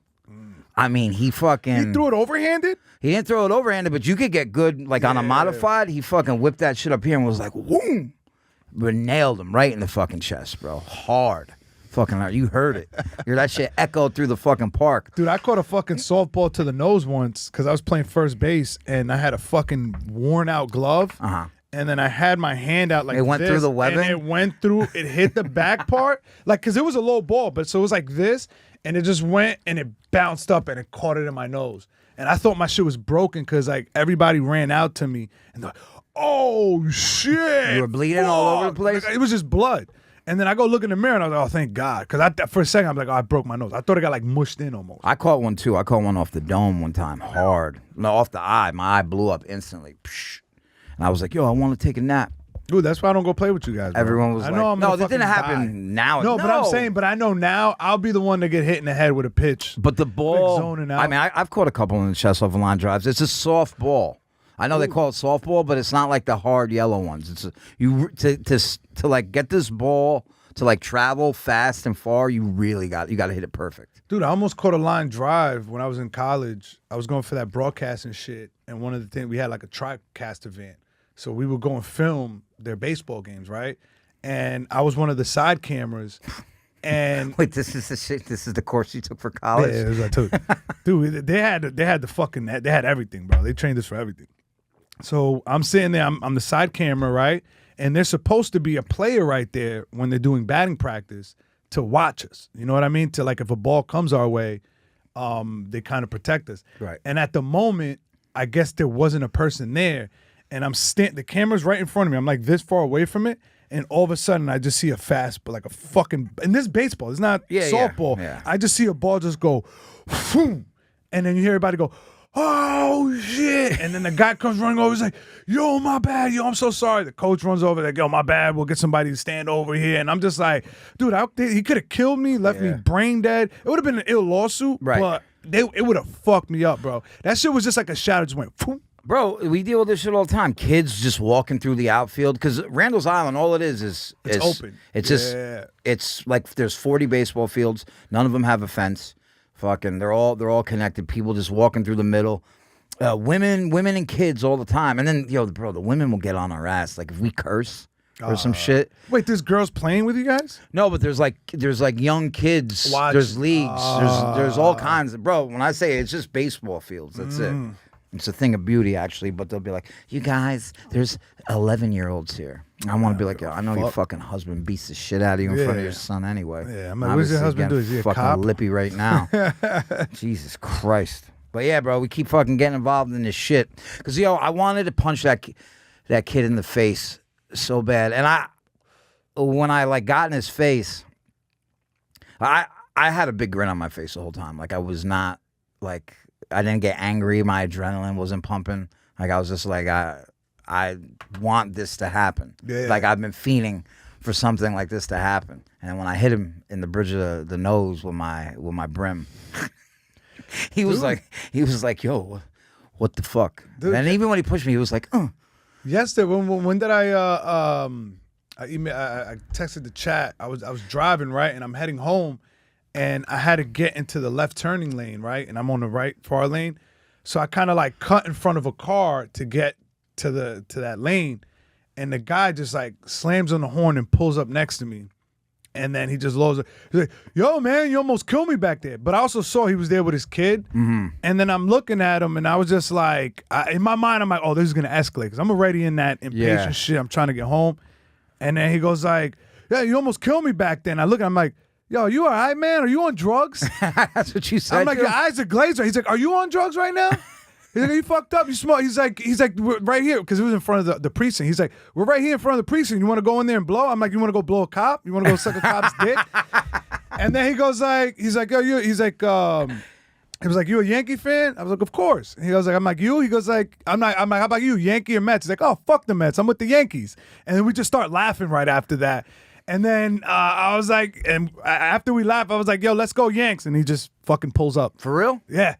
I mean, he fucking. He threw it overhanded. He didn't throw it overhanded, but you could get good like on a modified. He fucking whipped that shit up here and was like, "Whoom!" But nailed him right in the fucking chest, bro. Hard. Fucking hard. You heard it. That shit echoed through the fucking park. Dude, I caught a fucking softball to the nose once because I was playing first base and I had a fucking worn out glove. And then I had my hand out like it went this, through the webbing? And it went through, it hit the back part. Like, because it was a low ball, but so it was like this. And it just went and it bounced up and it caught it in my nose. And I thought my shit was broken because like everybody ran out to me and they're like, oh shit. You were bleeding all over the place? Like, it was just blood. And then I go look in the mirror and I was like, oh, thank God. Because for a second, I'm like, oh, I broke my nose. I thought it got like mushed in almost. I caught one too. I caught one off the dome one time, hard. No, off the eye. My eye blew up instantly. Psh. And I was like, yo, I want to take a nap. Dude, that's why I don't go play with you guys, bro. Everyone was I like, know I'm no, gonna that didn't fucking happen die. now. No, but I'm saying, but I know now I'll be the one to get hit in the head with a pitch. But the ball, Like zoning out. I mean, I've caught a couple in the chest off of line drives. It's a soft ball. I know they call it softball, but it's not like the hard yellow ones. It's to like get this ball to like travel fast and far. You got to hit it perfect. Dude, I almost caught a line drive when I was in college. I was going for that broadcasting shit, and one of the things we had like a TriCast event, so we would go and film their baseball games, right? And I was one of the side cameras. And wait, this is the shit. This is the course you took for college. Yeah, it was what I took. Dude, they had everything, bro. They trained us for everything. So I'm sitting there, I'm the side camera, right? And there's supposed to be a player right there when they're doing batting practice to watch us. You know what I mean? To like if a ball comes our way, they kind of protect us. Right. And at the moment, I guess there wasn't a person there. And the camera's right in front of me. I'm like this far away from it. And all of a sudden, I just see a fastball, like a fucking, and this baseball, it's not softball. Yeah. I just see a ball just go, boom. And then you hear everybody go, oh shit. And then the guy comes running over, he's like, yo, my bad, yo, I'm so sorry. The coach runs over, like, yo, my bad, we'll get somebody to stand over here. And I'm just like, dude, he could have killed me, left me brain dead. It would have been an ill lawsuit, but it would have fucked me up, bro. That shit was just like a shadow just went, boom. Bro, we deal with this shit all the time. Kids just walking through the outfield because Randall's Island, all it is it's open. It's just it's like there's 40 baseball fields. None of them have a fence. Fucking, they're all connected. People just walking through the middle. Women and kids all the time. And then bro, the women will get on our ass like if we curse or some shit. Wait, there's girls playing with you guys? No, but there's like young kids. There's leagues. There's all kinds of, bro. When I say it's just baseball fields, that's it. It's a thing of beauty, actually, but they'll be like, you guys, there's 11-year-olds here. I want to be like, yo, I know your fucking husband beats the shit out of you in front of your son anyway. Yeah, I'm like, what does your husband do? Is he a fucking cop? lippy right now. Jesus Christ. But yeah, bro, we keep fucking getting involved in this shit. Because, I wanted to punch that kid in the face so bad. And when I, like, got in his face, I had a big grin on my face the whole time. Like, I was not, like... I didn't get angry. My adrenaline wasn't pumping. Like I was just like, I want this to happen. Yeah. Like I've been fiending for something like this to happen. And when I hit him in the bridge of the nose with my brim, he was like, yo, what the fuck? Dude. And even when he pushed me, he was like, Yesterday, when did I texted the chat. I was driving, right, and I'm heading home. And I had to get into the left turning lane, right? And I'm on the right far lane. So I kind of like cut in front of a car to get to that lane. And the guy just like slams on the horn and pulls up next to me. And then he just lowers it. He's like, yo, man, you almost killed me back there. But I also saw he was there with his kid. And then I'm looking at him, and I was just like, in my mind, I'm like, oh, this is going to escalate. Because I'm already in that impatient shit. I'm trying to get home. And then he goes like, yeah, you almost killed me back then. I look, I'm like, yo, you all right, man? Are you on drugs? That's what you said. I'm like, to your him? eyes are glazed. He's like, are you on drugs right now? He's like, you fucked up. You smoke. He's like, we're right here, because it was in front of the precinct. He's like, we're right here in front of the precinct. You want to go in there and blow? I'm like, you want to go blow a cop? You want to go suck a cop's dick? And then he goes like, he's like, yo, you. He's like, he was like, you a Yankee fan? I was like, of course. He goes like, I'm like, you? He goes like, I'm like, how about you, Yankee or Mets? He's like, oh, fuck the Mets. I'm with the Yankees. And then we just start laughing right after that. And then I was like, and after we laughed, I was like, yo, let's go Yanks. And he just fucking pulls up. For real? Yeah.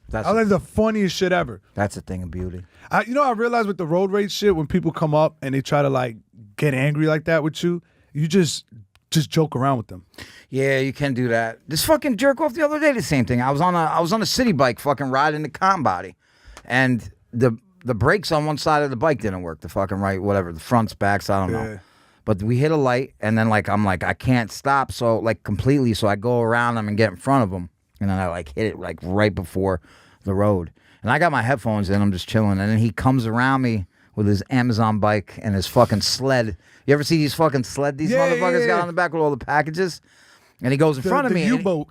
That's I was like, the funniest shit ever. That's a thing of beauty. I realized with the road rage shit, when people come up and they try to like get angry like that with you, you just joke around with them. Yeah, you can do that. This fucking jerk off the other day, the same thing. I was on a city bike fucking riding the con body. And the brakes on one side of the bike didn't work. The fucking right, whatever. The fronts, backs, I don't know. But we hit a light, and then like I'm like, I can't stop, so like completely. So I go around them and get in front of them. And then I like hit it like right before the road. And I got my headphones in, I'm just chilling. And then he comes around me with his Amazon bike and his fucking sled. You ever see these fucking sled these motherfuckers got on the back with all the packages? And he goes in front of me. The U-boat.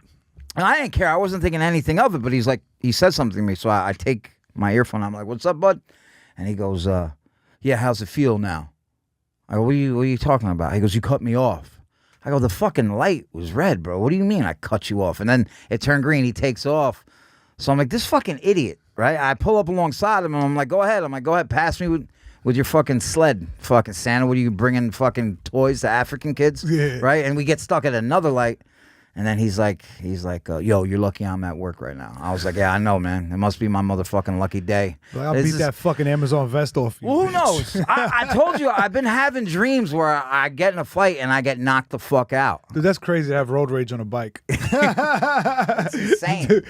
And I didn't care. I wasn't thinking anything of it. But he's like, he says something to me. So I take my earphone. I'm like, what's up, bud? And he goes, yeah, how's it feel now? I go, what are you talking about? He goes, you cut me off. I go, the fucking light was red, bro. What do you mean I cut you off? And then it turned green. He takes off. So I'm like, this fucking idiot, right? I pull up alongside him, and I'm like, go ahead. I'm like, go ahead, pass me with your fucking sled. Fucking Santa, what are you bringing fucking toys to African kids? Yeah. Right? And we get stuck at another light. And then he's like, yo, you're lucky I'm at work right now. I was like, yeah, I know, man. It must be my motherfucking lucky day. Like, I'll beat that fucking Amazon vest off you. Well, who bitch. knows? I told you, I've been having dreams where I get in a fight and I get knocked the fuck out. Dude, that's crazy to have road rage on a bike. It's insane. Dude,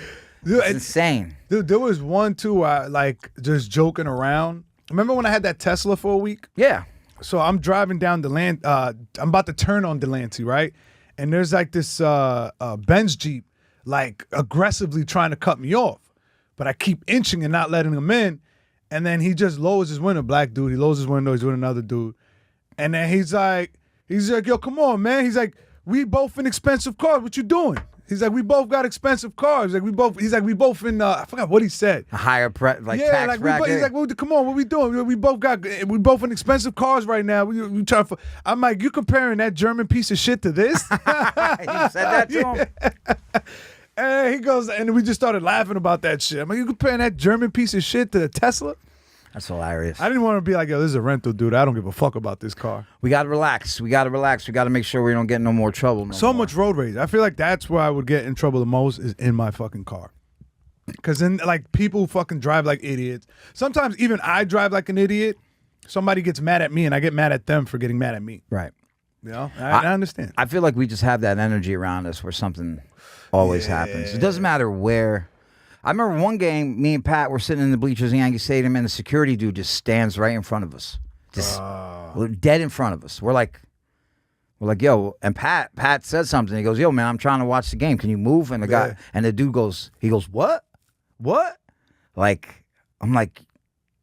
It's insane. Dude, there was one too, like just joking around. Remember when I had that Tesla for a week? Yeah. So I'm driving down I'm about to turn on Delancey, right? And there's like this Benz Jeep, like aggressively trying to cut me off. But I keep inching and not letting him in. And then he just lowers his window, black dude. He lowers his window, he's with another dude. And then he's like, yo, come on, man. He's like, we both in expensive cars. What you doing? He's like, we both got expensive cars. Like we both in I forgot what he said. A higher tax like bracket. he's like, well, come on, what we doing? We both in expensive cars right now. We trying to. I'm like, you comparing that German piece of shit to this? You said that to him? And he goes, and we just started laughing about that shit. I'm like, you comparing that German piece of shit to the Tesla? That's hilarious. I didn't want to be like, yo, this is a rental, dude. I don't give a fuck about this car. We got to relax. We got to make sure we don't get no more trouble. Much road rage. I feel like that's where I would get in trouble the most is in my fucking car. Because then, like, people fucking drive like idiots. Sometimes even I drive like an idiot. Somebody gets mad at me, and I get mad at them for getting mad at me. Right. You know? I understand. I feel like we just have that energy around us where something always happens. It doesn't matter where. I remember one game, me and Pat were sitting in the bleachers in Yankee Stadium, and the security dude just stands right in front of us. Just dead in front of us. We're like, yo, and Pat said something. He goes, yo, man, I'm trying to watch the game. Can you move? And the guy, and the dude goes, what? Like, I'm like,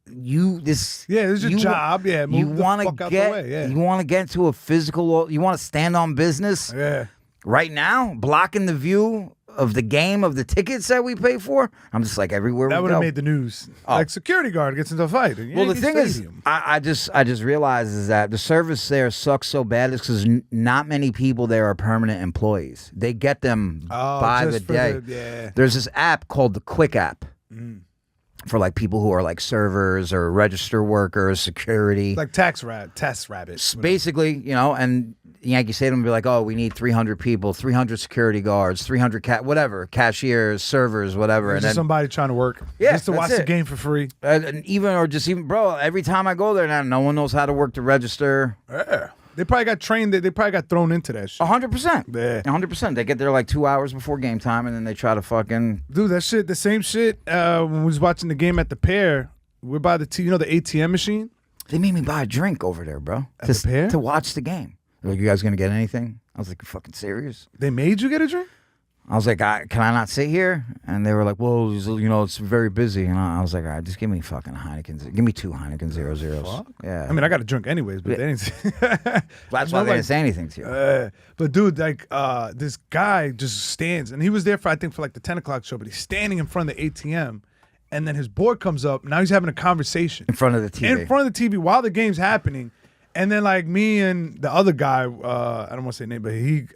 this is your job. Yeah, move you want to get, out the way. Yeah. You want to get into a physical, you want to stand on business. Yeah. Right now, blocking the view of the game, of the tickets that we pay for. I'm just like, everywhere we go. That would have made the news. Like, security guard gets into a fight. Well, the thing is, I just realized is that the service there sucks so bad is because not many people there are permanent employees. They get them by the day. There's this app called the Quick app. For like people who are like servers or register workers, security. Like tax rabbits. Basically, you know, and Yankee Stadium would be like, oh, we need 300 people, 300 security guards, 300 cashiers, servers, whatever. And then somebody trying to work. Yeah, just to watch the game for free. And even, bro, every time I go there now, no one knows how to work the register. Yeah. They probably got trained. They probably got thrown into that shit. 100%. Yeah. 100%. They get there like 2 hours before game time, and then they try to fucking... Dude, that shit, the same shit, when we was watching the game at the Pair, we're by the ATM machine? They made me buy a drink over there, bro. At the Pair? To watch the game. Like, you guys going to get anything? I was like, you fucking serious? They made you get a drink? I was like, can I not sit here? And they were like, well, it's very busy. And I was like, all right, just give me fucking Heineken. Give me 2 Heineken 00s. Fuck. Yeah. I mean, I got a drink anyways, but they didn't. That's why they didn't say anything to you. But dude, like, this guy just stands, and he was there for like the 10 o'clock show, but he's standing in front of the ATM, and then his board comes up. Now he's having a conversation In front of the TV. in front of the TV while the game's happening, and then like me and the other guy, I don't want to say name, but he.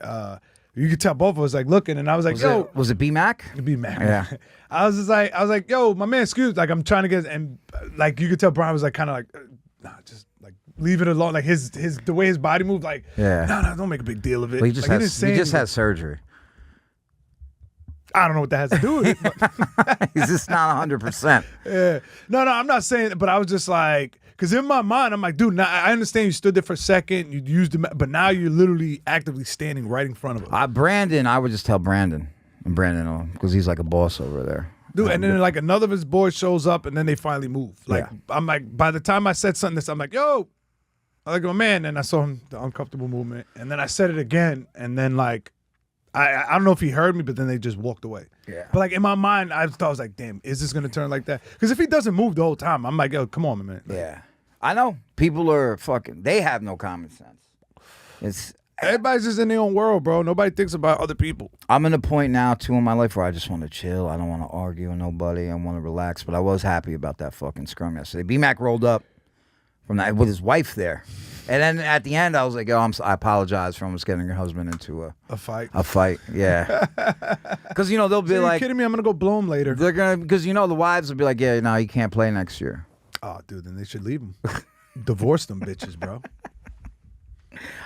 You could tell both of us like looking, and I was like, "Yo, was it B-Mac? it'd be mad." Yeah. I was like, "Yo, my man, excuse." Like I'm trying to get, and like you could tell Brian was like kind of like, "Nah, just like leave it alone." Like the way his body moved, like, Yeah. no, don't make a big deal of it. Well, he just Like, has had surgery. I don't know what that has to do with it. But, He's just not 100%. yeah. No, I'm not saying it, but I was just like, because in my mind, I'm like, dude, now I understand you stood there for a second, you used the, but now you're literally actively standing right in front of us. Brandon, I would just tell Brandon, because he's like a boss over there. Dude, and then like another of his boys shows up, and then they finally move. Like I'm like, by the time I said something, I'm like, yo, I like my man, and I saw him the uncomfortable movement, and then I said it again, and then like, I don't know if he heard me, but then they just walked away. Yeah. But like in my mind, I was like, damn, is this gonna turn like that? Because if he doesn't move the whole time, I'm like, yo, come on, man. Yeah. I know. People are fucking, they have no common sense. Everybody's just in their own world, bro. Nobody thinks about other people. I'm in a point now, too, in my life where I just want to chill. I don't want to argue with nobody. I want to relax. But I was happy about that fucking scrum yesterday. B-Mac rolled up from that with his wife there. And then at the end, I was like, yo, I apologize for almost getting your husband into a fight. A fight, yeah. Because, they'll be Are you like, kidding me? I'm going to go blow him later. They're going to, because, the wives will be like, yeah, no, you can't play next year. Oh, dude, then they should leave him. Divorce them bitches, bro.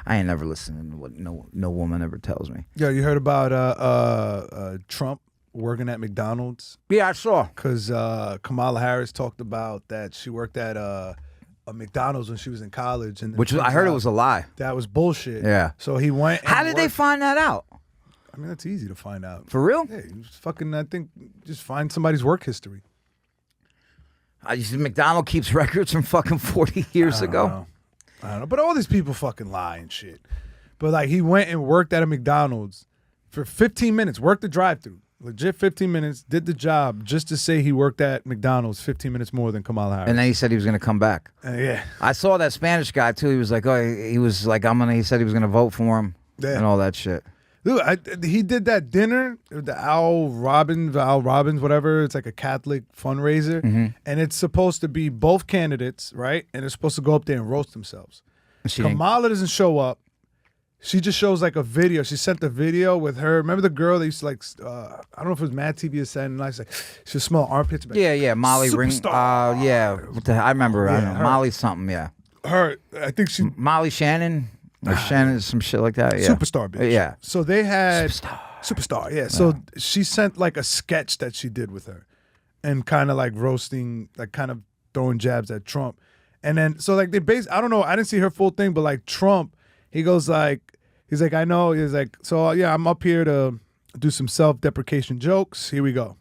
I ain't never listening to what no woman ever tells me. Yo, you heard about Trump working at McDonald's? Yeah, I saw. Because Kamala Harris talked about that she worked at a McDonald's when she was in college. And Which I heard it was a lie. That was bullshit. Yeah. So he went and How did they find that out? I mean, that's easy to find out. For real? Yeah, you just fucking, I think, just find somebody's work history. McDonald keeps records from fucking 40 years ago. I don't know. But all these people fucking lie and shit. But like he went and worked at a McDonald's for 15 minutes, worked the drive-thru. Legit 15 minutes, did the job just to say he worked at McDonald's 15 minutes more than Kamala Harris. And then he said he was going to come back. Yeah. I saw that Spanish guy too. He was like, he he said he was going to vote for him and all that shit. Dude, he did that dinner, the Al Robbins, whatever. It's like a Catholic fundraiser. Mm-hmm. And it's supposed to be both candidates, right? And they're supposed to go up there and roast themselves. Kamala doesn't show up. She just shows like a video. She sent the video with her. Remember the girl that used to like, I don't know if it was Mad TV or Saturday Night. Like, she would smell armpits. Like, yeah, Molly Ring. Superstar. I remember. I don't know. her. Molly something, yeah. Her, I think she. Molly Shannon. Or Shannon, some shit like that. Yeah. Superstar, bitch. Yeah. So they had Superstar. Yeah. So she sent like a sketch that she did with her, and kind of like roasting, like kind of throwing jabs at Trump, and then so like I don't know. I didn't see her full thing, but like Trump, he's like, I know. He's like, so yeah, I'm up here to do some self-deprecation jokes. Here we go.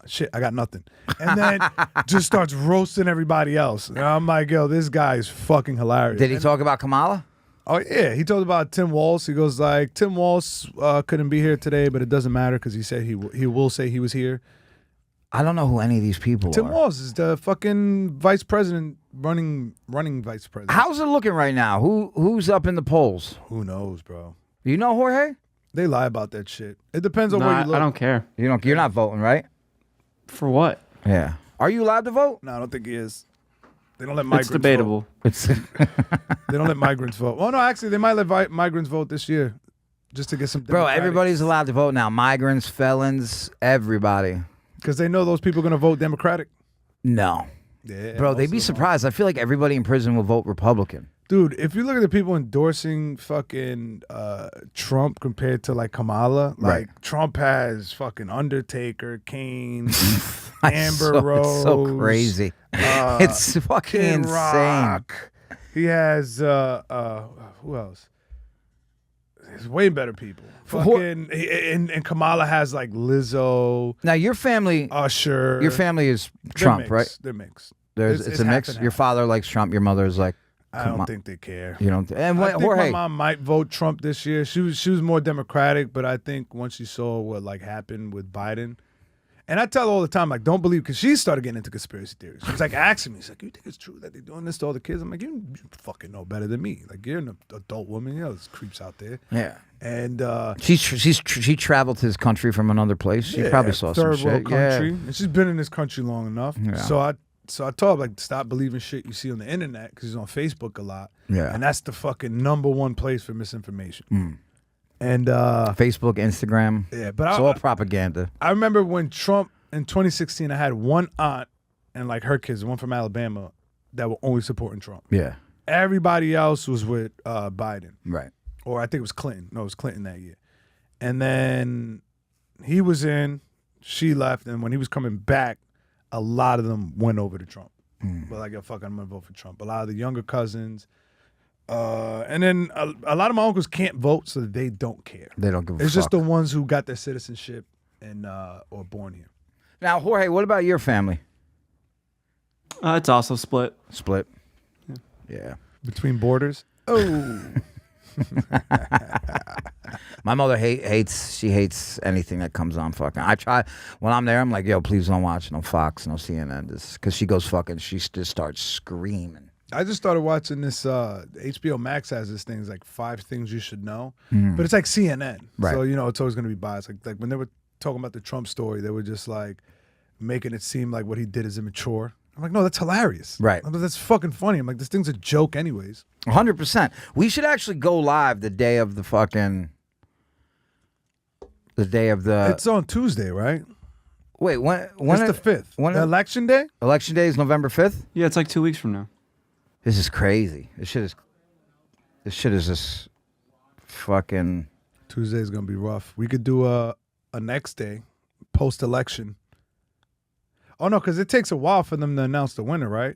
Shit, I got nothing. And then just starts roasting everybody else. And I'm like, yo, this guy is fucking hilarious. Did he talk about Kamala? Oh, yeah. He told about Tim Walz. He goes like, Tim Walz couldn't be here today, but it doesn't matter because he said he will say he was here. I don't know who any of these people Tim are. Walz is the fucking vice president, running vice president. How's it looking right now? Who's up in the polls? Who knows, bro? You know Jorge? They lie about that shit. It depends on where you look. I don't care. You're not voting, right? For what? Yeah. Are you allowed to vote? No, I don't think he is. They don't let migrants It's debatable. vote. They don't let migrants vote. Well, no, actually, they might let migrants vote this year just to get some Bro, Democratic. everybody's allowed to vote now. Migrants, felons, everybody. Because they know those people are going to vote Democratic. No. Yeah, Bro, they'd be also- surprised. I feel like everybody in prison will vote Republican. Dude, if you look at the people endorsing fucking Trump compared to like Kamala, like Trump has fucking Undertaker, Kane, Amber Rose. It's so crazy. It's fucking Kid insane. Rock. He has who else? There's way better people. Fucking and Kamala has like Lizzo, Now your family, Usher. your family is They're Trump, mixed. right? They're mixed. It's a half mix. and Your half. father likes Trump. Your mother's like, I don't think they care. You don't. And I think Jorge, my mom might vote Trump this year. She was more Democratic, but I think once she saw what like happened with Biden, and I tell her all the time, like, don't believe, because she started getting into conspiracy theories. She's like asking me, she's like, you think it's true that they're doing this to all the kids? I'm like, you fucking know better than me. Like, you're an adult woman, you know, there's creeps out there. yeah. And She traveled to this country from another place. She probably saw some third shit. world country, and she's been in this country long enough. Yeah. So I told her, like, stop believing shit you see on the internet, because she's on Facebook a lot. Yeah. And that's the fucking #1 place for misinformation. And Facebook, Instagram. yeah, but It's all propaganda. I remember when Trump in 2016, I had one aunt and like her kids, one from Alabama, that were only supporting Trump. Yeah. Everybody else was with Biden, Right. or I think it was Clinton. No, it was Clinton that year. And then he was in, she left, and when he was coming back, a lot of them went over to Trump. But like, yo, fuck, I'm gonna vote for Trump. A lot of the younger cousins, and then a lot of my uncles can't vote, so they don't care. They don't give a fuck. It's just the ones who got their citizenship and or born here. Now, Jorge, what about your family? It's also split. Split. Yeah. Between borders. Oh. My mother hates anything that comes on fucking. I try, when I'm there, I'm like, yo, please don't watch no Fox, no CNN. Because she goes fucking, she just starts screaming. I just started watching this, HBO Max has this thing, it's like 5 things you should know. But it's like CNN. Right. So, you know, it's always going to be biased. Like when they were talking about the Trump story, they were just like making it seem like what he did is immature. I'm like, no, that's hilarious. Right. I'm like, that's fucking funny. I'm like, this thing's a joke anyways. 100%. We should actually go live the day of the fucking, the day of the. It's on Tuesday, right? Wait, when It's the 5th. The election day? Election day is November 5th? Yeah, it's like 2 weeks from now. This is crazy. This shit is just fucking. Tuesday's going to be rough. We could do a next day, post-election. Oh, no, because it takes a while for them to announce the winner, right?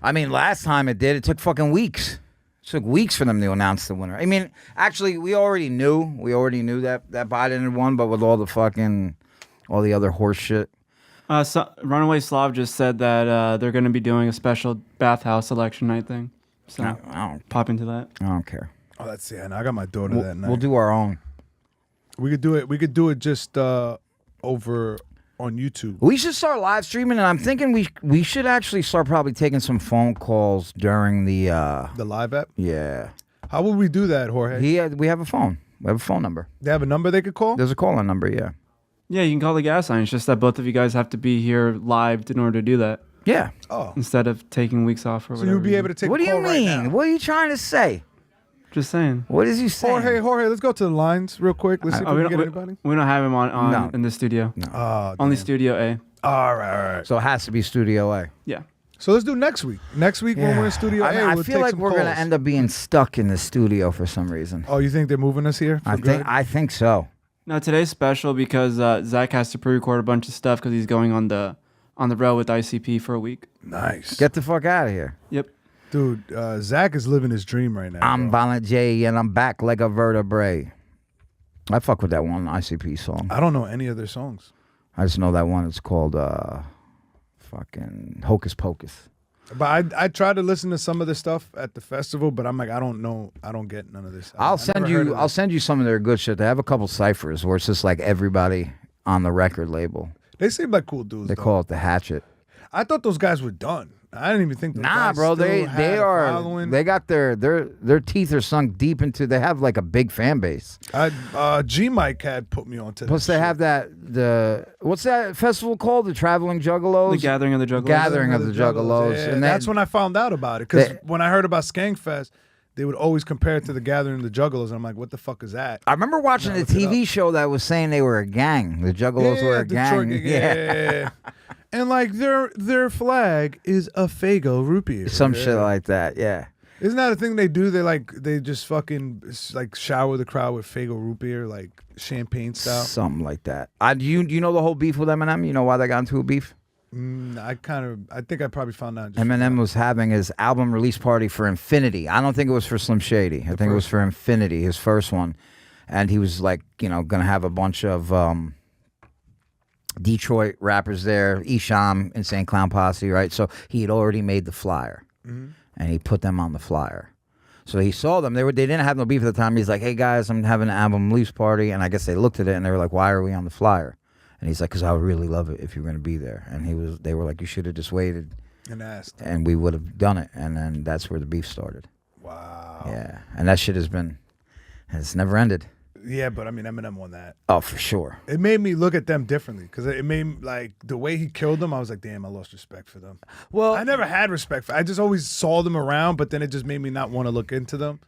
I mean, last time it did, it took fucking weeks. It took weeks for them to announce the winner. I mean, actually, we already knew that Biden had won, but with all the other horse shit. So Runaway Slav just said that they're going to be doing a special bathhouse election night thing. So I don't pop into that. I don't care. Oh, that's yeah. I got my daughter that night. We'll do our own. We could do it. We could do it just over on YouTube. We should start live streaming, and I'm thinking we should actually start probably taking some phone calls during the live app. Yeah. How would we do that, Jorge? We have a phone. We have a phone number. They have a number they could call? There's a call-in number, yeah. Yeah, you can call the gas line. It's just that both of you guys have to be here live in order to do that. Yeah. Oh. Instead of taking weeks off or So whatever. you'll be able to take What a do you call right mean? now. What are you trying to say? Just saying. What is you saying? Jorge, let's go to the lines real quick. Let's see if we can get anybody. We don't have him on No. in the studio. Oh, Only damn. Studio A. All right. So it has to be Studio A. Yeah. So let's do next week. Next week when we're in Studio I mean, A, I we'll feel take like some we're gonna calls. end up being stuck in the studio for some reason. Oh, you think they're moving us here? For good? I think so. Now today's special because Zach has to pre-record a bunch of stuff because he's going on the road with ICP for a week. Nice. Get the fuck out of here. Yep. Dude, Zach is living his dream right now. I'm bro. Violent J and I'm back like a vertebrae. I fuck with that one ICP song. I don't know any of their songs. I just know that one. It's called fucking Hocus Pocus. But I tried to listen to some of the stuff at the festival, but I'm like, I don't know. I don't get none of this. I'll send you some of their good shit. They have a couple ciphers where it's just like everybody on the record label. They seem like cool dudes. They though. call it the Hatchet. I thought those guys were done. I didn't even think those Nah, guys bro, still they had a are. following. They got their teeth are sunk deep into. They have like a big fan base. G Mike had put me on to Plus, this they shit. have what's that festival called? The Traveling Juggalos. The Gathering of the Juggalos. Gathering of the Juggalos. Yeah, And that's when I found out about it. Because They- when I heard about Skankfest, they would always compare it to the Gathering of the Juggalos. And I'm like, what the fuck is that? I remember watching a look it TV show that was saying they were a gang. The Juggalos were a gang. Detroit, yeah. And like their flag is a Faygo root beer. Some Yeah. shit like that. Yeah. Isn't that a thing they do? They just fucking like shower the crowd with Faygo root beer, like champagne style. Something like that. Do you know the whole beef with Eminem? You know why they got into a beef? I think I probably found out. Just Eminem was having his album release party for Infinity. I don't think it was for Slim Shady. I think it was for Infinity, his first one. And he was like, gonna have a bunch of Detroit rappers there, Esham, Insane Clown Posse, right? So he had already made the flyer. and he put them on the flyer. So he saw them. They didn't have no beef at the time. He's like, "Hey guys, I'm having an album release party," and I guess they looked at it and they were like, "Why are we on the flyer?" And he's like, "Because I would really love it if you were going to be there." And they were like, "You should have just waited And asked. and we would have done it." And then that's where the beef started. Wow. Yeah, and that shit it's never ended. Yeah, but I mean, Eminem won that. Oh, for sure. It made me look at them differently because it made like the way he killed them. I was like, damn, I lost respect for them. Well, I never had respect for. I just always saw them around, but then it just made me not want to look into them.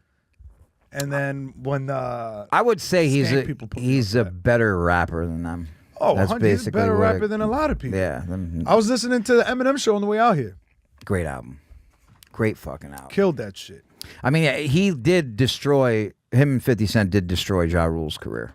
And then when I would say he's Skank people put me he's on a that. better rapper than them. Oh, that's 100, he's a better what rapper than a lot of people. Yeah, I was listening to the Eminem show on the way out here. great album, great fucking album. Killed that shit. I mean, he did destroy him and 50 Cent did destroy Ja Rule's career.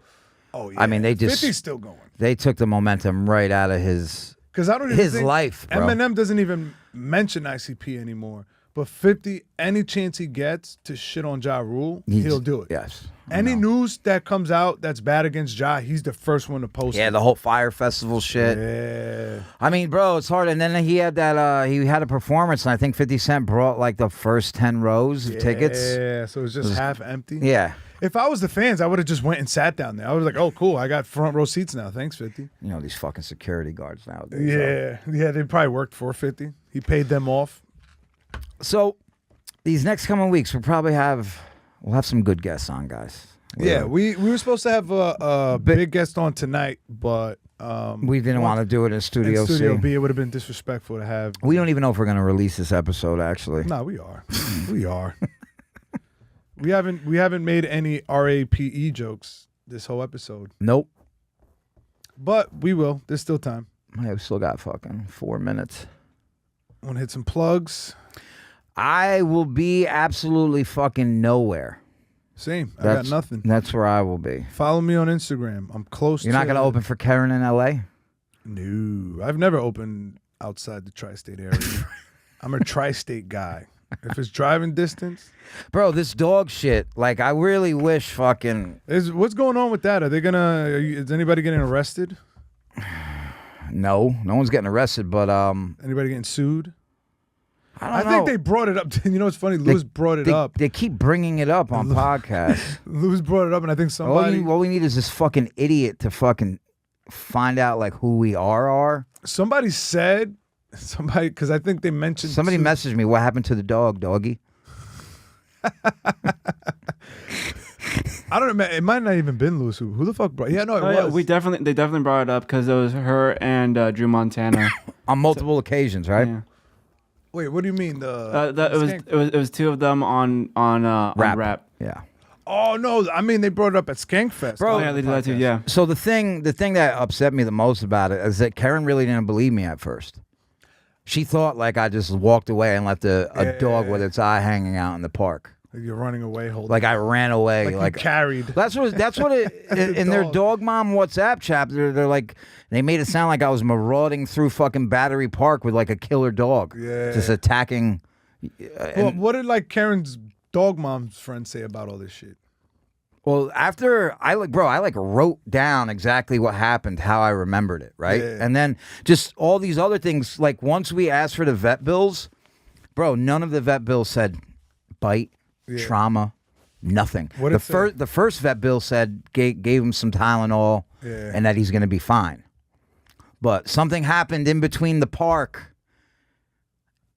Oh yeah. I mean, they just 50's still going. They took the momentum right out of his Because I don't even his think life, bro. Eminem doesn't even mention ICP anymore. But 50, any chance he gets to shit on Ja Rule, he'll do it. Yes. Any news that comes out that's bad against Ja, he's the first one to post Yeah, it. the whole Fire Festival shit. Yeah. I mean, bro, it's hard. And then he had that. He had a performance, and I think 50 Cent brought like the first 10 rows of tickets. Yeah, so it was just half empty. Yeah. If I was the fans, I would have just went and sat down there. I was like, oh, cool, I got front row seats now. Thanks, 50. You know these fucking security guards nowadays. Yeah, they probably worked for 50. He paid them off. So these next coming weeks, we'll have some good guests on, guys. Yeah, we were supposed to have a big guest on tonight, but We didn't want to do it in Studio, in Studio C. B. It would have been disrespectful to have. We don't even know if we're going to release this episode, actually. No, we are. We are. We haven't made any RAPE jokes this whole episode, Nope. but we will. There's still time. I still got fucking 4 minutes. Want to hit some plugs? I will be absolutely fucking nowhere. Same. I got nothing. That's where I will be. Follow me on Instagram. I'm close. You're not going to open for Karen in L.A.? No, I've never opened outside the tri-state area. I'm a tri-state guy. If it's driving distance, Bro, this dog shit, like, I really wish fucking... what's going on with that? Are they gonna? Is anybody getting arrested? No one's getting arrested, but Anybody getting sued? I don't know. think they brought it up. You know what's funny? Lewis brought it up. They keep bringing it up on podcasts. Lewis brought it up, and I think somebody All we need is this fucking idiot to fucking find out like who we are. said because I think they mentioned Somebody messaged me, what happened to the dog, doggy? I don't know. It might not even been Lewis. Who the fuck brought? Yeah, no, it was. Yeah, they definitely brought it up because it was her and Drew Montana. On multiple occasions, right? Yeah. Wait, what do you mean It was two of them on rap. Yeah. Oh no, I mean they brought it up at Skankfest. Bro, Oh yeah, they did that too. Yeah. So the thing that upset me the most about it is that Karen really didn't believe me at first. She thought like I just walked away and left a dog with its eye hanging out in the park. Like you're running away, holding. Like I ran away. like you carried. That's what it in their dog mom WhatsApp chat. They're like they made it sound like I was marauding through fucking Battery Park with like a killer dog, just attacking. Well, what did like Karen's dog mom's friends say about all this shit? Well, after I wrote down exactly what happened, how I remembered it, right? Yeah. And then just all these other things. Like once we asked for the vet bills, bro, none of the vet bills said bite, trauma, nothing. What the first vet bill said gave him some Tylenol and that he's going to be fine. But something happened in between the park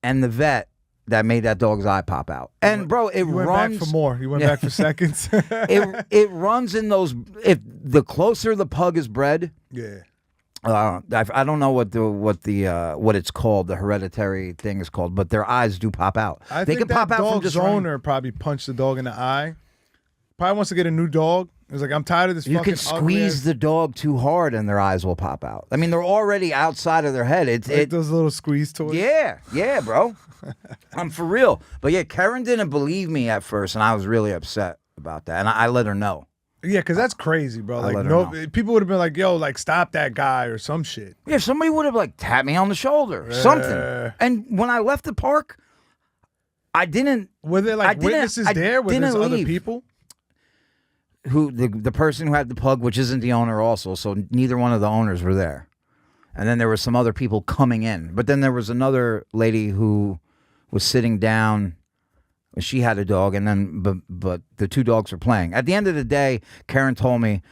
and the vet that made that dog's eye pop out. And bro, it You went runs back for more. You went back for seconds. it runs in those. If the closer the pug is bred, Yeah. I don't know what it's called. The hereditary thing is called, but their eyes do pop out. I They think can pop that out from dog's just running. owner probably punched the dog in the eye. Probably wants to get a new dog. It was like, I'm tired of this You fucking can ugly squeeze ass- the dog too hard, and their eyes will pop out. I mean, they're already outside of their head. like those little squeeze toys. Yeah, bro. I'm for real. But yeah, Karen didn't believe me at first, and I was really upset about that. And I let her know. Yeah, because that's crazy, bro. Like, let her no, know. people would have been like, yo, like, stop that guy or some shit. Yeah, somebody would have like tapped me on the shoulder, something. And when I left the park, I didn't. Were there like witnesses there? Were there other leave. people? Who the person who had the pug, which isn't the owner, also. So neither one of the owners were there. And then there were some other people coming in. But then there was another lady who was sitting down She had a dog, and then but the two dogs were playing. At the end of the day, Karen told me,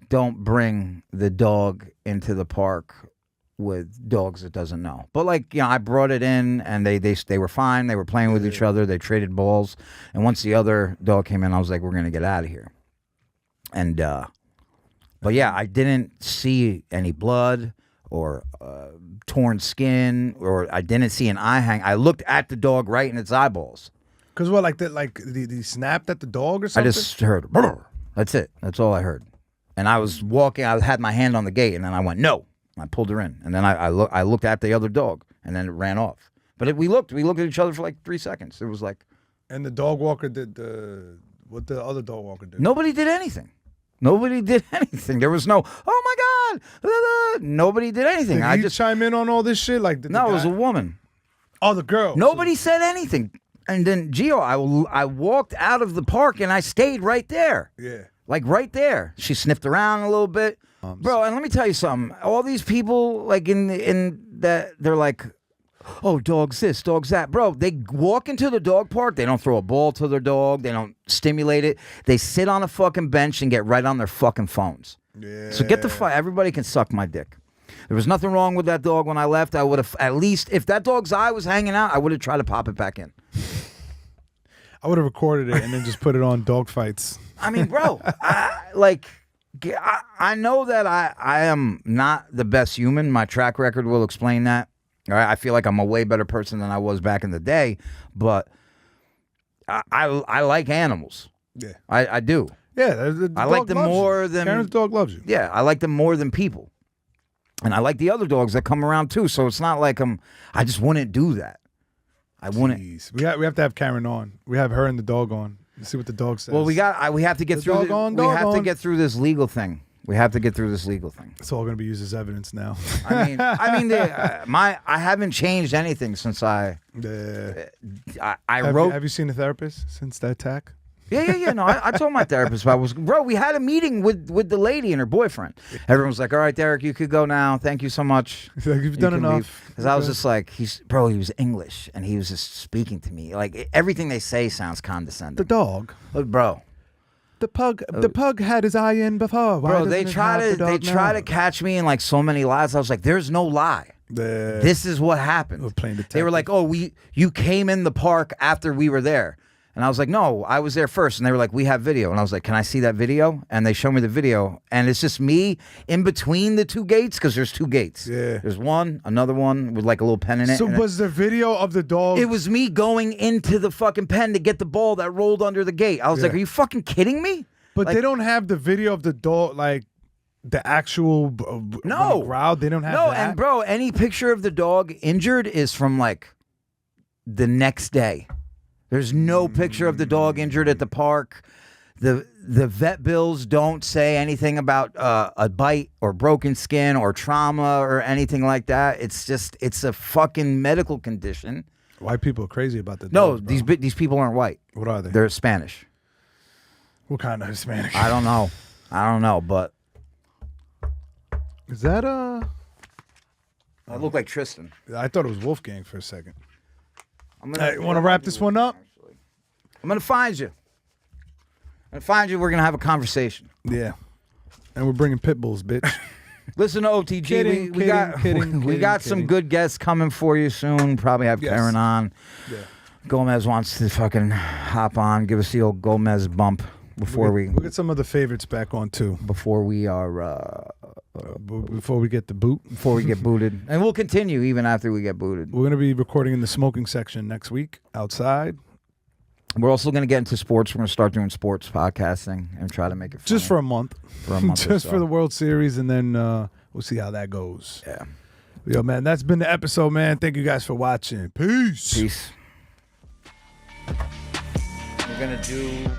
don't bring the dog into the park with dogs it doesn't know. But like, you know, I brought it in, and they were fine. They were playing with each other. They traded balls. And once the other dog came in, I was like, we're gonna get out of here. And but yeah, I didn't see any blood or torn skin, or I didn't see an eye hang. I looked at the dog right in its eyeballs. Cause what, like that, like he snapped at the dog or something? I just heard, brr. That's it. That's all I heard. And I was walking. I had my hand on the gate, and then I went no. I pulled her in, and then I looked at the other dog, and then it ran off. But we looked at each other for like 3 seconds. It was like, and the dog walker did what the other dog walker did. Nobody did anything. Nobody did anything. There was no, oh my God. Nobody did anything. Did he chime in on all this shit? Like, no, it was a woman. Oh, the girl. Nobody said anything. And then, Geo, I walked out of the park, and I stayed right there. Yeah. Like right there. She sniffed around a little bit. Bro, and let me tell you something. All these people, like in that, they're like, oh, dog's this, dog's that. Bro, they walk into the dog park. They don't throw a ball to their dog. They don't stimulate it. They sit on a fucking bench and get right on their fucking phones. Yeah. So get the fuck. Everybody can suck my dick. There was nothing wrong with that dog when I left. I would have, at least, if that dog's eye was hanging out, I would have tried to pop it back in. I would have recorded it and then just put it on dog fights. I mean, bro, I know that I am not the best human. My track record will explain that. All right? I feel like I'm a way better person than I was back in the day, but I like animals. Yeah. I do. Yeah. I like them more than... Karen's dog loves you. Yeah, I like them more than people. And I like the other dogs that come around too, so it's not like I just wouldn't do that. I wouldn't. Jeez. We have to have Karen on. We have her and the dog on. Let's see what the dog says. Well, we have to get through to get through this legal thing. We have to get through this legal thing. It's all going to be used as evidence now. I mean, I haven't changed anything since I wrote. Have you seen a therapist since that attack? Yeah. No, I told my therapist bro, we had a meeting with the lady and her boyfriend. Everyone was like, all right, Derek, you could go now. Thank you so much. He's like, you've done enough. Because I was just like, he was English, and he was just speaking to me. Like, everything they say sounds condescending. The dog. Bro. The pug had his eye in before. Why bro, they try to catch me in like so many lies. I was like, there's no lie. This is what happened. They were like, oh, you came in the park after we were there. And I was like, no, I was there first. And they were like, we have video. And I was like, can I see that video? And they show me the video. And it's just me in between the two gates, because there's two gates. Yeah. There's another one with like a little pen in it. So was the video of the dog? It was me going into the fucking pen to get the ball that rolled under the gate. I was like, are you fucking kidding me? But like, they don't have the video of the dog, like the actual growl. They don't have that. No, and bro, any picture of the dog injured is from like the next day. There's no picture of the dog injured at the park. The vet bills don't say anything about a bite or broken skin or trauma or anything like that. It's a fucking medical condition. White people are crazy about that. No, these people aren't white. What are they? They're Spanish. What kind of Hispanic? I don't know, but is that I look like Tristan. I thought it was Wolfgang for a second. You want to wrap this one up? I'm going to find you. We're going to have a conversation. Yeah. And we're bringing pit bulls, bitch. Listen to OTG. We got some good guests coming for you soon. Probably have Karen on. Yeah. Gomez wants to fucking hop on. Give us the old Gomez bump before we'll get some of the favorites back on too. Before we are... before we get the boot. Before we get booted. And we'll continue even after we get booted. We're going to be recording in the smoking section next week outside. We're also going to get into sports. We're going to start doing sports podcasting and try to make it funny. Just for a month. Just so. for the World Series, and then we'll see how that goes. Yeah. Yo, man, that's been the episode, man. Thank you guys for watching. Peace. We're going to do...